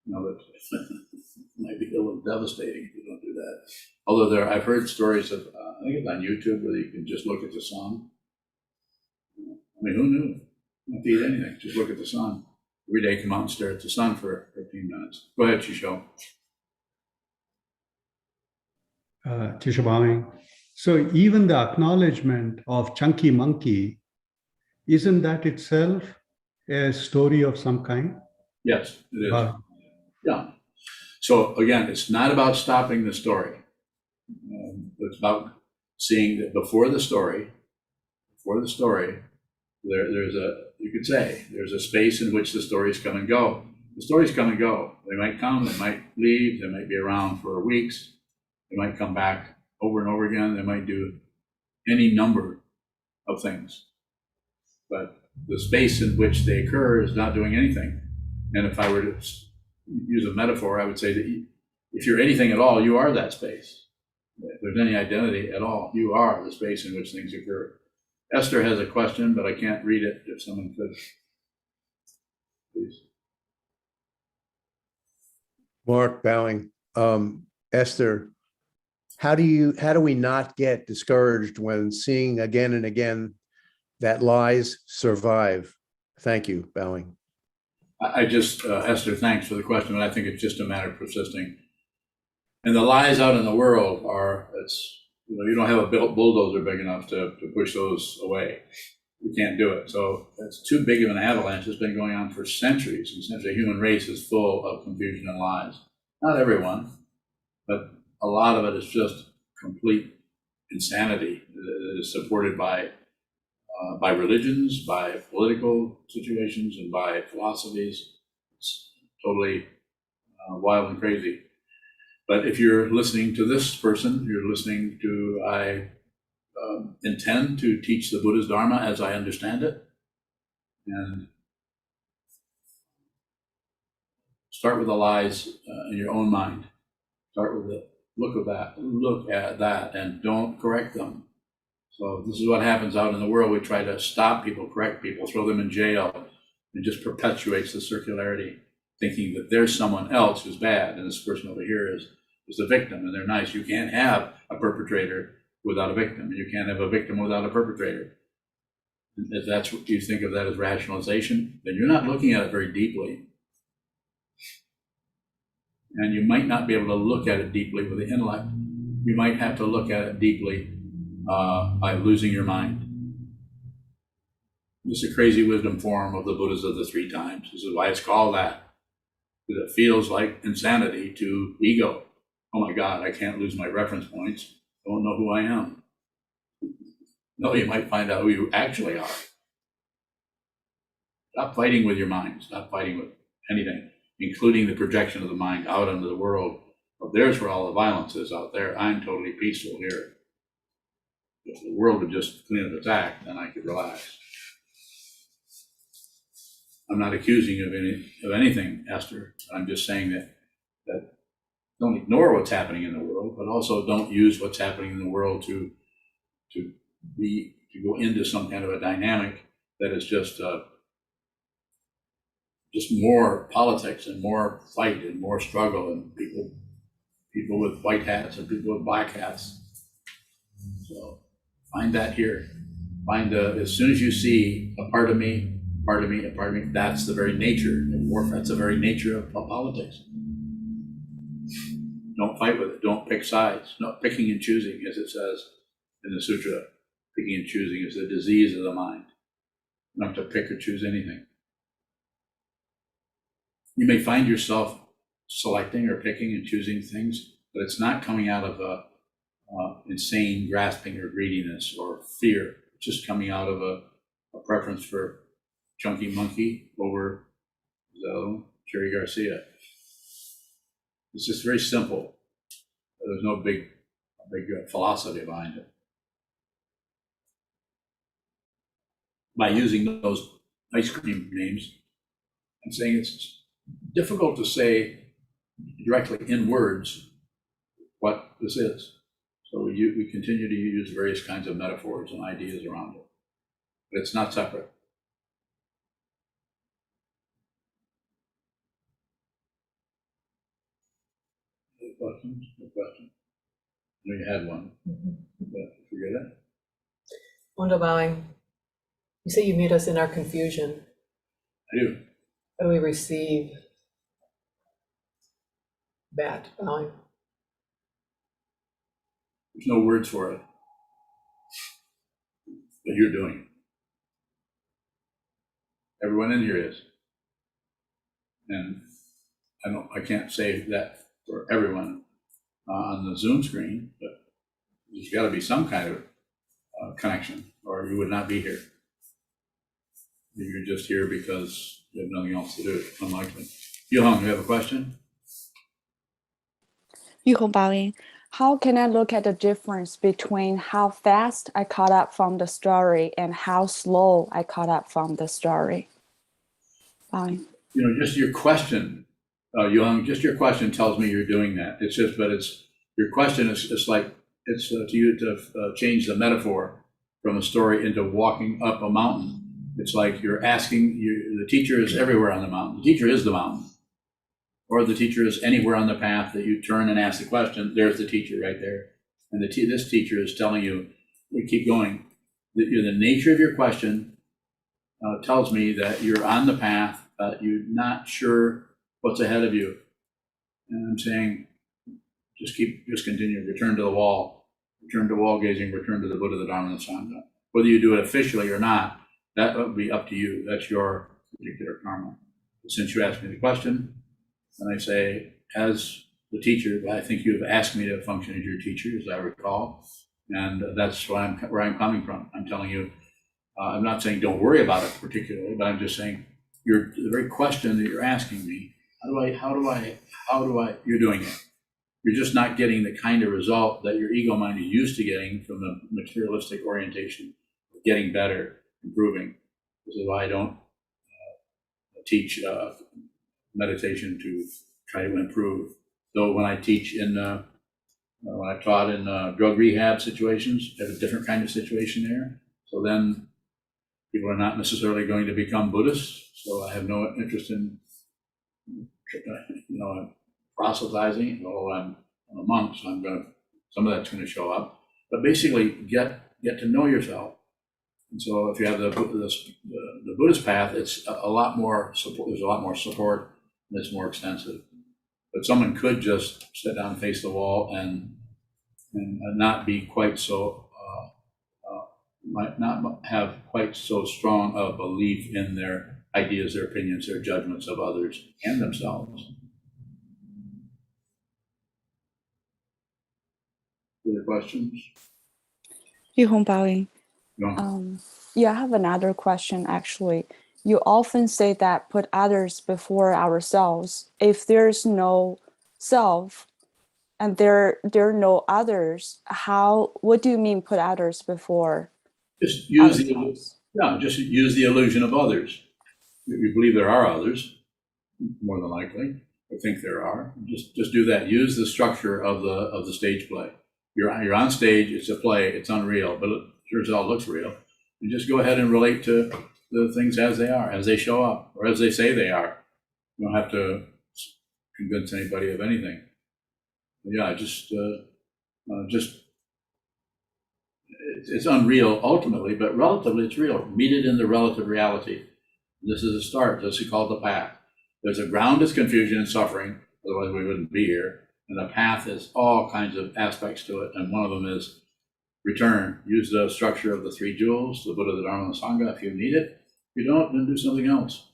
You know, that might be a little devastating if you don't do that. Although I've heard stories of, I think it's on YouTube where you can just look at the sun. I mean, who knew? You don't have to eat anything, just look at the sun. Every day, come out and stare at the sun for 15 minutes. Go ahead, Shisho. Tishabami. So even the acknowledgement of chunky monkey, isn't that itself a story of some kind? Yes, it is. Yeah. So again, it's not about stopping the story. It's about seeing that before the story, there's you could say, there's a space in which the stories come and go. The stories come and go. They might come, they might leave, they might be around for weeks. They might come back over and over again. They might do any number of things. But the space in which they occur is not doing anything. And if I were to use a metaphor, I would say that if you're anything at all, you are that space. If there's any identity at all, you are the space in which things occur. Esther has a question, but I can't read it. If someone could, please. Mark Bowing, Esther, how do we not get discouraged when seeing again and again that lies survive? Thank you, Bowing. I just, Esther, thanks for the question, but I think it's just a matter of persisting. And the lies out in the world are, you don't have a bulldozer big enough to push those away. You can't do it. So it's too big of an avalanche. It's been going on for centuries. And since the human race is full of confusion and lies. Not everyone, but a lot of it is just complete insanity that is supported by religions, by political situations, and by philosophies. It's totally wild and crazy. But if you're listening to this person, you're listening to, I intend to teach the Buddha's Dharma as I understand it. And start with the lies in your own mind. Start with it. Look at that, and don't correct them. So this is what happens out in the world. We try to stop people, correct people, throw them in jail. It just perpetuates the circularity, thinking that there's someone else who's bad, and this person over here is the victim, and they're nice. You can't have a perpetrator without a victim, and you can't have a victim without a perpetrator. If that's what you think of that as rationalization, then you're not looking at it very deeply. And you might not be able to look at it deeply with the intellect. You might have to look at it deeply by losing your mind. It's a crazy wisdom form of the Buddhas of the Three Times. This is why it's called that. Because it feels like insanity to ego. Oh my God, I can't lose my reference points. Don't know who I am. No, you might find out who you actually are. Stop fighting with your mind. Stop fighting with anything, including the projection of the mind out into the world. Well, there's where all the violence is out there. I'm totally peaceful here. If the world would just clean up its act, then I could relax. I'm not accusing you of anything, Esther. I'm just saying that don't ignore what's happening in the world, but also don't use what's happening in the world to go into some kind of a dynamic that is just more politics and more fight and more struggle and people with white hats and people with black hats. So find that here. As soon as you see a part of me, that's the very nature of warfare. That's the very nature of politics. Don't fight with it. Don't pick sides. No picking and choosing, as it says in the sutra. Picking and choosing is the disease of the mind. You don't have to pick or choose anything. You may find yourself selecting or picking and choosing things, but it's not coming out of insane grasping or greediness or fear. It's just coming out of a preference for chunky monkey over Cherry Garcia. It's just very simple. There's no big philosophy behind it. By using those ice cream names, I'm saying it's difficult to say directly in words what this is. So we continue to use various kinds of metaphors and ideas around it, but it's not separate. Any questions? No question. I know you had one, but forget it. Wanda bowing. You say you meet us in our confusion. I do. How do we receive that bowing? There's no words for it, but you're doing it. Everyone in here is. And I can't say that for everyone on the Zoom screen, but there's got to be some kind of connection, or you would not be here. You're just here because you have nothing else to do, unlikely. Yohong, you have a question? Yuhong Baoyin, how can I look at the difference between how fast I caught up from the story and how slow I caught up from the story? Baoyin. You know, just your question, Yohong, just your question tells me you're doing that. It's just, but it's, your question is, it's like, it's to you to change the metaphor from a story into walking up a mountain. It's like you're asking, the teacher is everywhere on the mountain. The teacher is the mountain. Or the teacher is anywhere on the path that you turn and ask the question. There's the teacher right there. And this teacher is telling you, keep going. The nature of your question tells me that you're on the path, but you're not sure what's ahead of you. And I'm saying, just continue, return to the wall, return to wall gazing, return to the Buddha, the Dharma, and the Sangha. Whether you do it officially or not, that would be up to you. That's your particular karma. But since you asked me the question, and I say, as the teacher, I think you have asked me to function as your teacher, as I recall, and that's where I'm coming from. I'm telling you, I'm not saying don't worry about it particularly, but I'm just saying, the very question that you're asking me, how do I, you're doing it. You're just not getting the kind of result that your ego mind is used to getting from the materialistic orientation, getting better, improving. This is why I don't teach meditation to try to improve. Though when I teach when I've taught in drug rehab situations, I have a different kind of situation there. So then people are not necessarily going to become Buddhists. So I have no interest in, proselytizing. Although I'm a monk, so some of that's going to show up. But basically, get to know yourself. And so if you have the Buddhist path, it's a lot more support. There's a lot more support, and it's more extensive. But someone could just sit down, face the wall, and not be quite so, might not have quite so strong a belief in their ideas, their opinions, their judgments of others and themselves. Other questions? Yuhong Baoyin. No. Yeah, I have another question actually. You often say that put others before ourselves. If there's no self and there are no others, what do you mean put others before Just use ourselves? just use the illusion of others. If you believe there are others, more than likely, I think there are. Just do that. Use the structure of the stage play. You're on stage. It's a play. It's unreal, but it sure as hell looks real. You just go ahead and relate to the things as they are, as they show up, or as they say they are. You don't have to convince anybody of anything. But yeah, just it's unreal ultimately, but relatively it's real. Meet it in the relative reality. This is a start. This is called the path. There's a ground is confusion and suffering, otherwise we wouldn't be here. And the path has all kinds of aspects to it, and one of them is return. Use the structure of the three jewels, the Buddha, the Dharma, and the Sangha if you need it. If you don't, then do something else.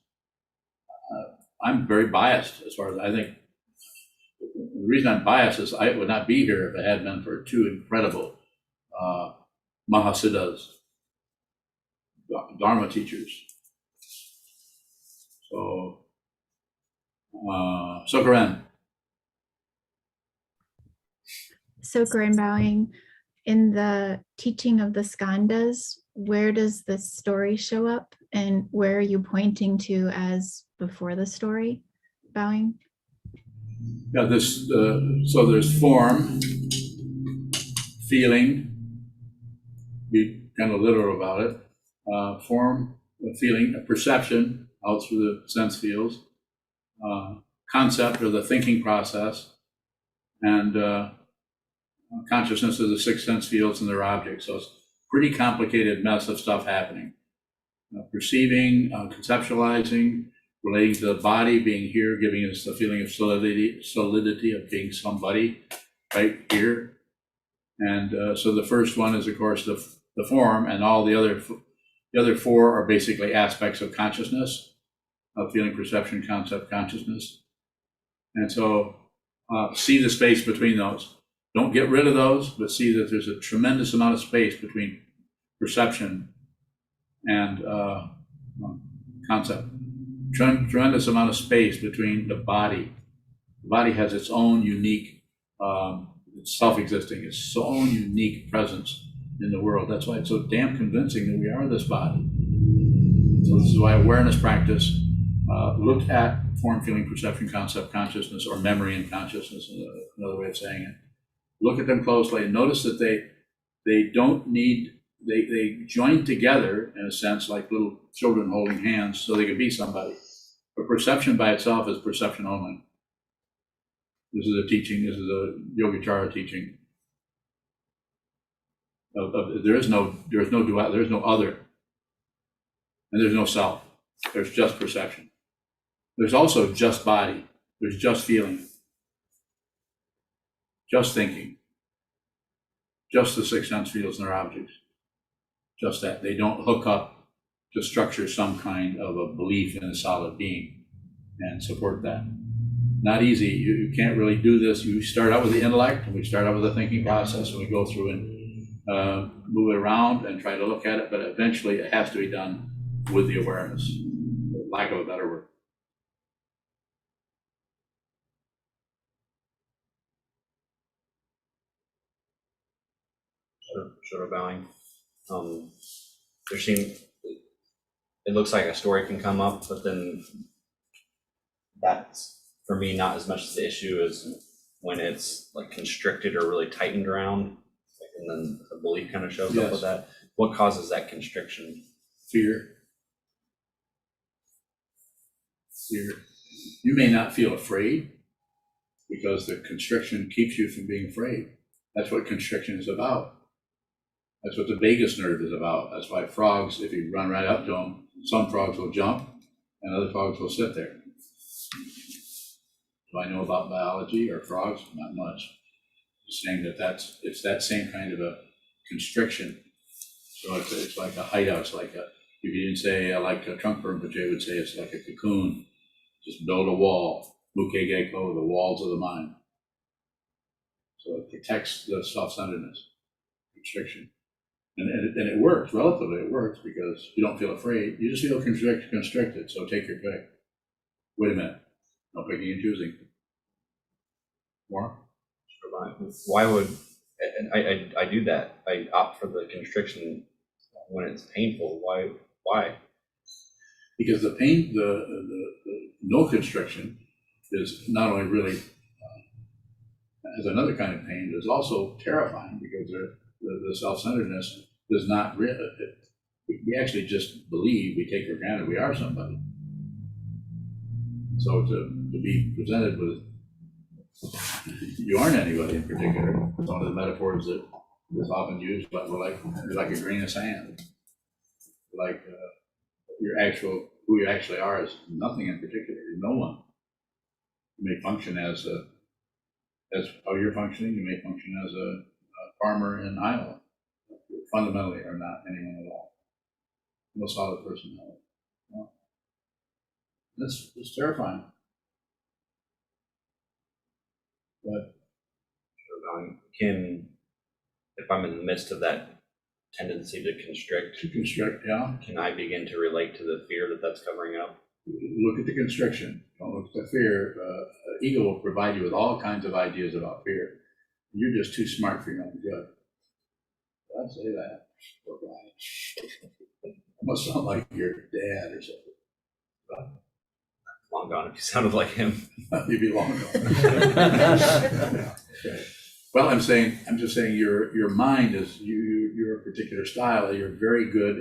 I'm very biased as far as I think. The reason I'm biased is I would not be here if it had been for two incredible Mahasiddhas, Dharma teachers. So, Sokuzan. Soker and bowing, in the teaching of the skandhas, where does the story show up and where are you pointing to as before the story? Bowing? Yeah, so there's form, feeling, be kind of literal about it, form, feeling, a perception out through the sense fields, concept or the thinking process, and consciousness of the six sense fields and their objects. So it's a pretty complicated mess of stuff happening. Perceiving, conceptualizing, relating to the body, being here, giving us the feeling of solidity of being somebody right here. And so the first one is, of course, the form, and all the other four are basically aspects of consciousness, of feeling, perception, concept, consciousness. And so see the space between those. Don't get rid of those, but see that there's a tremendous amount of space between perception and concept. Tremendous amount of space between the body. The body has its own unique, it's self-existing, its own unique presence in the world. That's why it's so damn convincing that we are this body. So this is why awareness practice looked at form, feeling, perception, concept, consciousness, or memory and consciousness, another way of saying it. Look at them closely and notice that they don't need, they join together in a sense like little children holding hands so they can be somebody. But perception by itself is perception only. This is a teaching, this is a Yogacara teaching. There is no duality, there is no other, and there's no self. There's just perception. There's also just body. There's just feeling, just thinking, just the six sense fields and their objects. Just that. They don't hook up to structure some kind of a belief in a solid being and support that. Not easy. You can't really do this. You start out with the intellect, and we start out with the thinking process, and we go through and move it around and try to look at it, but eventually it has to be done with the awareness, for lack of a better word. Sort of bowing. It looks like a story can come up, but then that's for me not as much as the issue as when it's like constricted or really tightened around, and then the belief kind of shows up with that. What causes that constriction? Fear. Fear. You may not feel afraid because the constriction keeps you from being afraid. That's what constriction is about. That's what the vagus nerve is about. That's why frogs, if you run right up to them, some frogs will jump and other frogs will sit there. Do I know about biology or frogs? Not much. Just saying that it's that same kind of a constriction. So it's like a hideout. It's like you could even say like a trunk worm, but Jay would say it's like a cocoon. Just build a wall. Mukegeko, the walls of the mind. So it protects the self-centeredness, constriction. And it works, relatively it works, because you don't feel afraid. You just feel constricted, so take your pick. Wait a minute, no picking and choosing. More? Why would, I do that. I opt for the constriction when it's painful. Why? Because the pain, the no constriction is not only really, has another kind of pain, but it's also terrifying because the self-centeredness does not really, we actually just believe, we take for granted we are somebody. So to be presented with, you aren't anybody in particular. One of the metaphors that is often used, but you're like a grain of sand. Like who you actually are is nothing in particular. You're no one. You may function as how you're functioning. You may function as a farmer in Iowa. You fundamentally are not anyone at all. No solid personality. No. It's terrifying. But if I'm in the midst of that tendency to constrict, yeah, can I begin to relate to the fear that's covering up? Look at the constriction. Don't look at the fear. Ego will provide you with all kinds of ideas about fear. You're just too smart for your own good. Did I say that? Poor guy. Must sound like your dad or something. Long gone if you sounded like him. You'd be long gone. Okay. Well, I'm just saying your mind is, your particular style, you're very good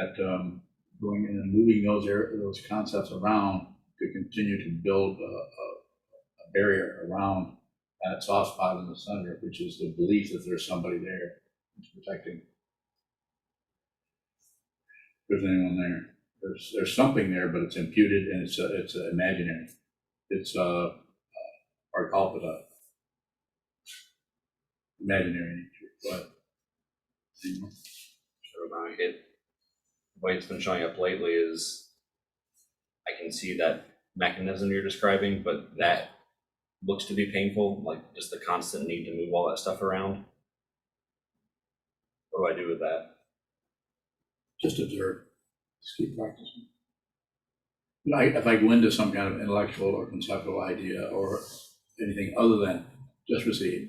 at going in and moving those concepts around to continue to build a barrier around that soft spot in the center, which is the belief that there's somebody there who's protecting. If there's anyone there. There's something there, but it's imputed and it's imaginary. It's or call it a imaginary nature. But The way it's been showing up lately is I can see that mechanism you're describing, but that looks to be painful, like just the constant need to move all that stuff around. What do I do with that? just observe. Just keep practicing. You know, if I go into some kind of intellectual or conceptual idea or anything other than just receive,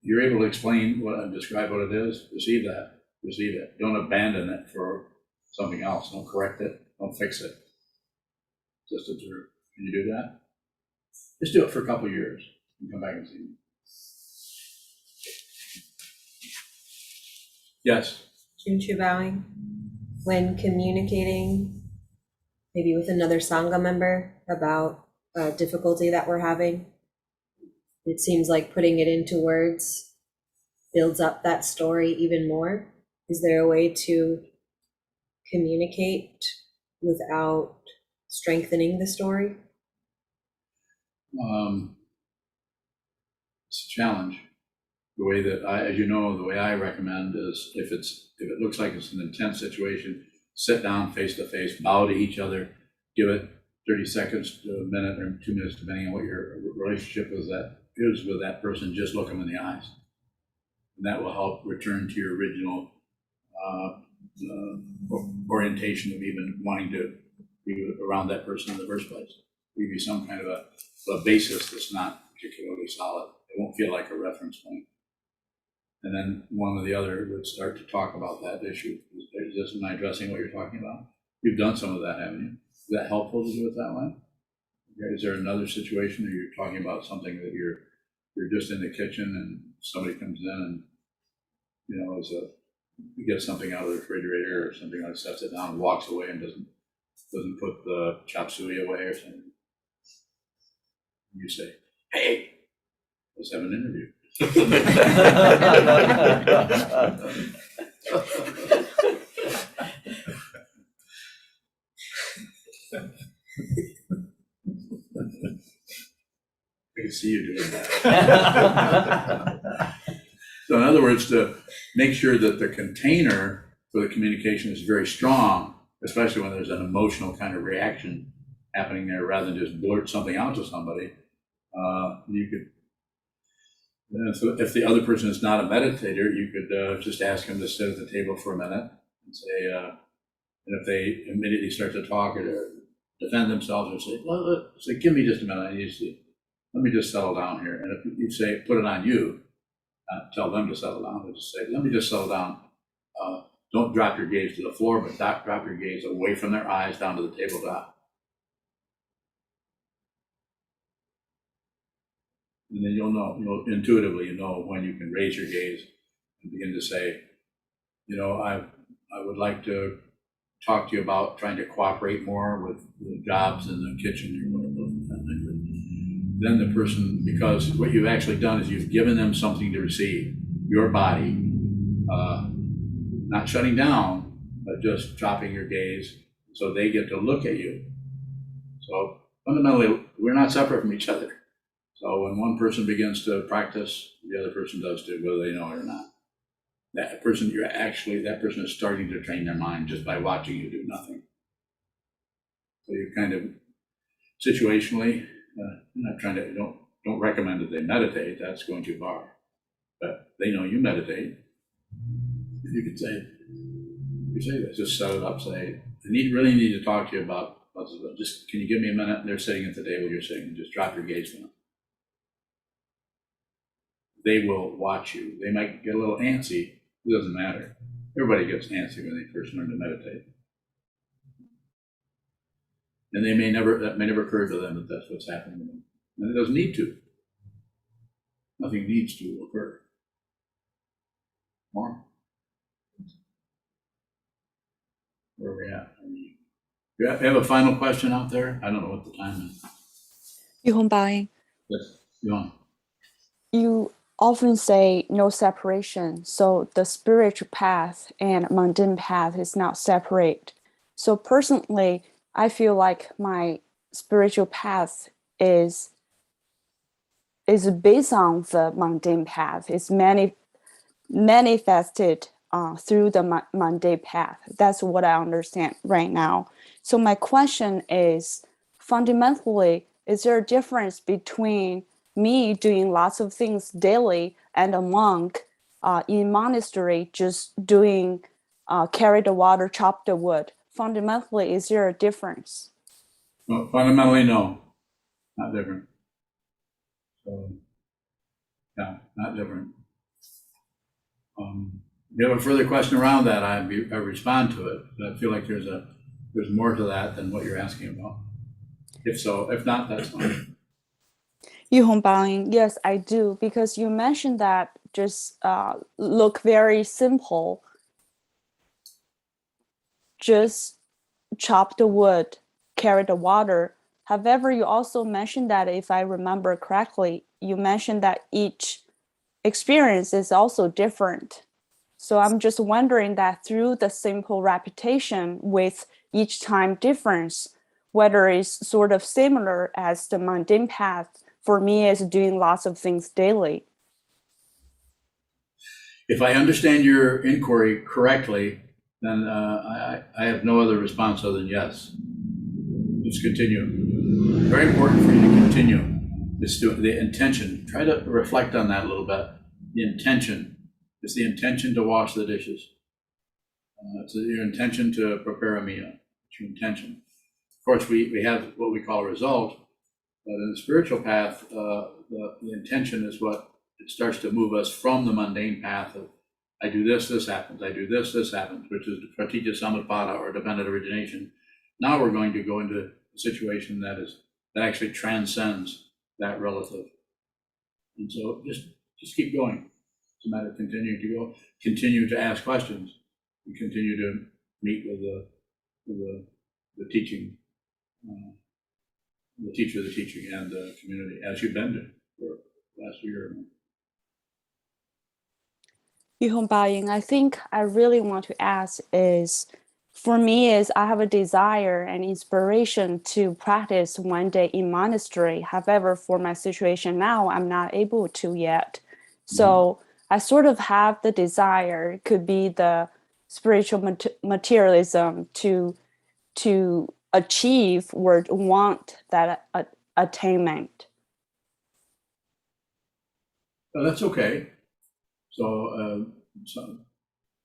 you're able to explain what and describe what it is, receive that, receive it. Don't abandon it for something else. Don't correct it. Don't fix it. Just observe. Can you do that? Just do it for a couple of years and come back and see me. Yes. Junchu bowing. When communicating, maybe with another Sangha member about a difficulty that we're having, it seems like putting it into words builds up that story even more. Is there a way to communicate without strengthening the story? It's a challenge. The way that as you know, the way I recommend is if it looks like it's an intense situation, sit down face to face, bow to each other, give it 30 seconds to a minute or 2 minutes, depending on what your relationship is with that person. Just look them in the eyes. And that will help return to your original orientation of even wanting to be around that person in the first place. Give you some kind of a basis that's not particularly solid. It won't feel like a reference point. And then one or the other would start to talk about that issue. Am I addressing what you're talking about? You've done some of that, haven't you? Is that helpful to do it that way? Is there another situation where you're talking about something that you're just in the kitchen and somebody comes in and, you know, gets something out of the refrigerator or something, like sets it down and walks away and doesn't put the chop suey away or something? You say, hey, let's have an interview. I can see you doing that. So in other words, to make sure that the container for the communication is very strong, especially when there's an emotional kind of reaction happening there, rather than just blurt something out to somebody, you could. So if the other person is not a meditator, you could just ask them to sit at the table for a minute and say, and if they immediately start to talk or to defend themselves or say, well, say, give me just a minute, let me just settle down here. And if you say, put it on you, tell them to settle down, but just say, let me just settle down. Don't drop your gaze to the floor, but drop your gaze away from their eyes down to the tabletop. And then you'll know intuitively, when you can raise your gaze and begin to say, I would like to talk to you about trying to cooperate more with the jobs in the kitchen or whatever. Then the person, because what you've actually done is you've given them something to receive, your body, not shutting down, but just dropping your gaze so they get to look at you. So fundamentally, we're not separate from each other. So when one person begins to practice, the other person does too, whether they know it or not. That person is starting to train their mind just by watching you do nothing. So you kind of situationally, not trying to, don't recommend that they meditate, that's going too far. But they know you meditate. You could say that, just set it up, say, I really need to talk to you about, just, can you give me a minute? And they're sitting at the table you're sitting, and just drop your gaze for them. they will watch you. They might get a little antsy. It doesn't matter. Everybody gets antsy when they first learn to meditate. And that may never occur to them that that's what's happening to them. And it doesn't need to. Nothing needs to occur. More. Where are we at? You have a final question out there? I don't know what the time is. Yuhongbaoing, Yes, go on. you often say no separation. So the spiritual path and mundane path is not separate. So personally, I feel like my spiritual path is based on the mundane path. It's manifested through the mundane path. That's what I understand right now. So my question is, fundamentally, is there a difference between me doing lots of things daily and a monk in monastery just doing carry the water, chop the wood? Fundamentally, is there a difference? Well, fundamentally, no, not different. So, yeah, not different. You have a further question around that, I respond to it. I feel like there's more to that than what you're asking about. If so, if not, that's fine. Yuhongbaoing, yes, I do, because you mentioned that just look very simple. Just chop the wood, carry the water. However, you also mentioned that, if I remember correctly, you mentioned that each experience is also different. So I'm just wondering that through the simple repetition with each time difference, whether it's sort of similar as the mundane path for me is doing lots of things daily. If I understand your inquiry correctly, then I have no other response other than yes. Let's continue. Very important for you to continue. The intention. Try to reflect on that a little bit. The intention. It's the intention to wash the dishes. It's your intention to prepare a meal. It's your intention. Of course, we have what we call a result, but in the spiritual path, the intention is what it starts to move us from the mundane path of I do this, this happens. I do this, this happens, which is the pratitya samutpada or dependent origination. Now we're going to go into a situation that actually transcends that relative. And so just keep going. It's a matter of continue to ask questions, and continue to meet with the teaching, the teacher of the teaching and the community, as you've been doing for the last year. Yuhongbaoing, I think I really want to ask is, for me, is I have a desire and inspiration to practice one day in monastery. However, for my situation now, I'm not able to yet. So I sort of have the desire, could be the spiritual materialism to achieve or want that attainment. Well, that's okay. So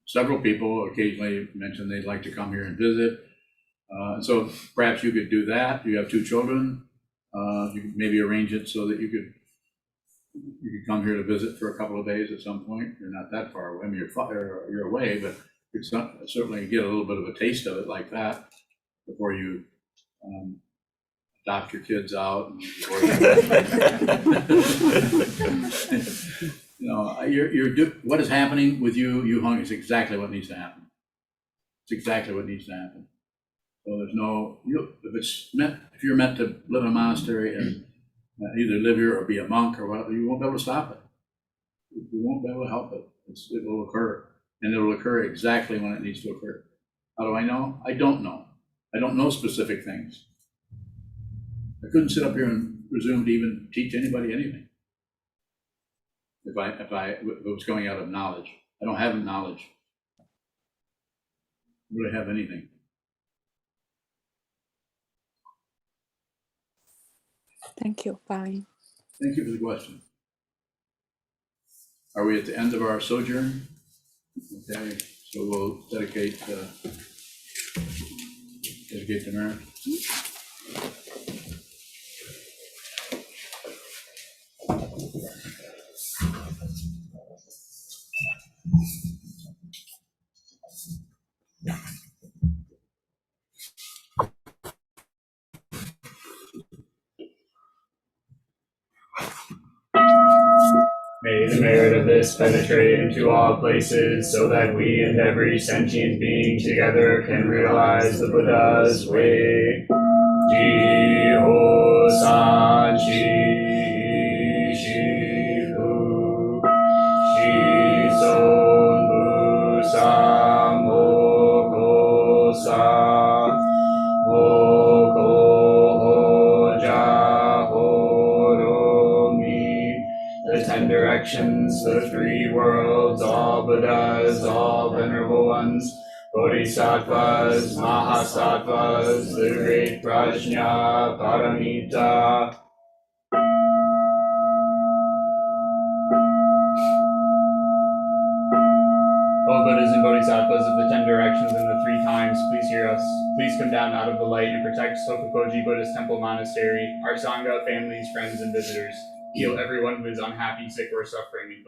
several people occasionally mention they'd like to come here and visit. So perhaps you could do that. You have 2 children. You could maybe arrange it so that you could come here to visit for a couple of days at some point. You're not that far away. I mean, you're away, but you could certainly get a little bit of a taste of it like that before you adopt your kids out. And what is happening with you Hung, is exactly what needs to happen. It's exactly what needs to happen. So there's no, if you're meant to live in a monastery and either live here or be a monk or whatever, you won't be able to stop it. You won't be able to help it. It will occur, and it will occur exactly when it needs to occur. How do I know? I don't know. I don't know specific things. I couldn't sit up here and presume to even teach anybody anything if it was going out of knowledge. I don't have knowledge. I don't really have anything. Thank you. Bye. Thank you for the question. Are we at the end of our sojourn? Okay, so we'll dedicate the merit. May the merit of this penetrate into all places, so that we and every sentient being together can realize the Buddha's way. Ji-ho-san chi-shi-fu, shi-son-bu-sa mo-ko-sa, mo-ko-ho-ja-ho-ro-mi. The 10 directions, the 3 worlds, all Buddhas, all venerable ones, Bodhisattvas, Mahasattvas, the great Prajna Paramita. O Buddhas and Bodhisattvas of the 10 directions and the 3 times, please hear us. Please come down out of the light and protect Sokokoji Buddhist Temple Monastery, our Sangha, families, friends, and visitors. Heal everyone who is unhappy, sick, or suffering.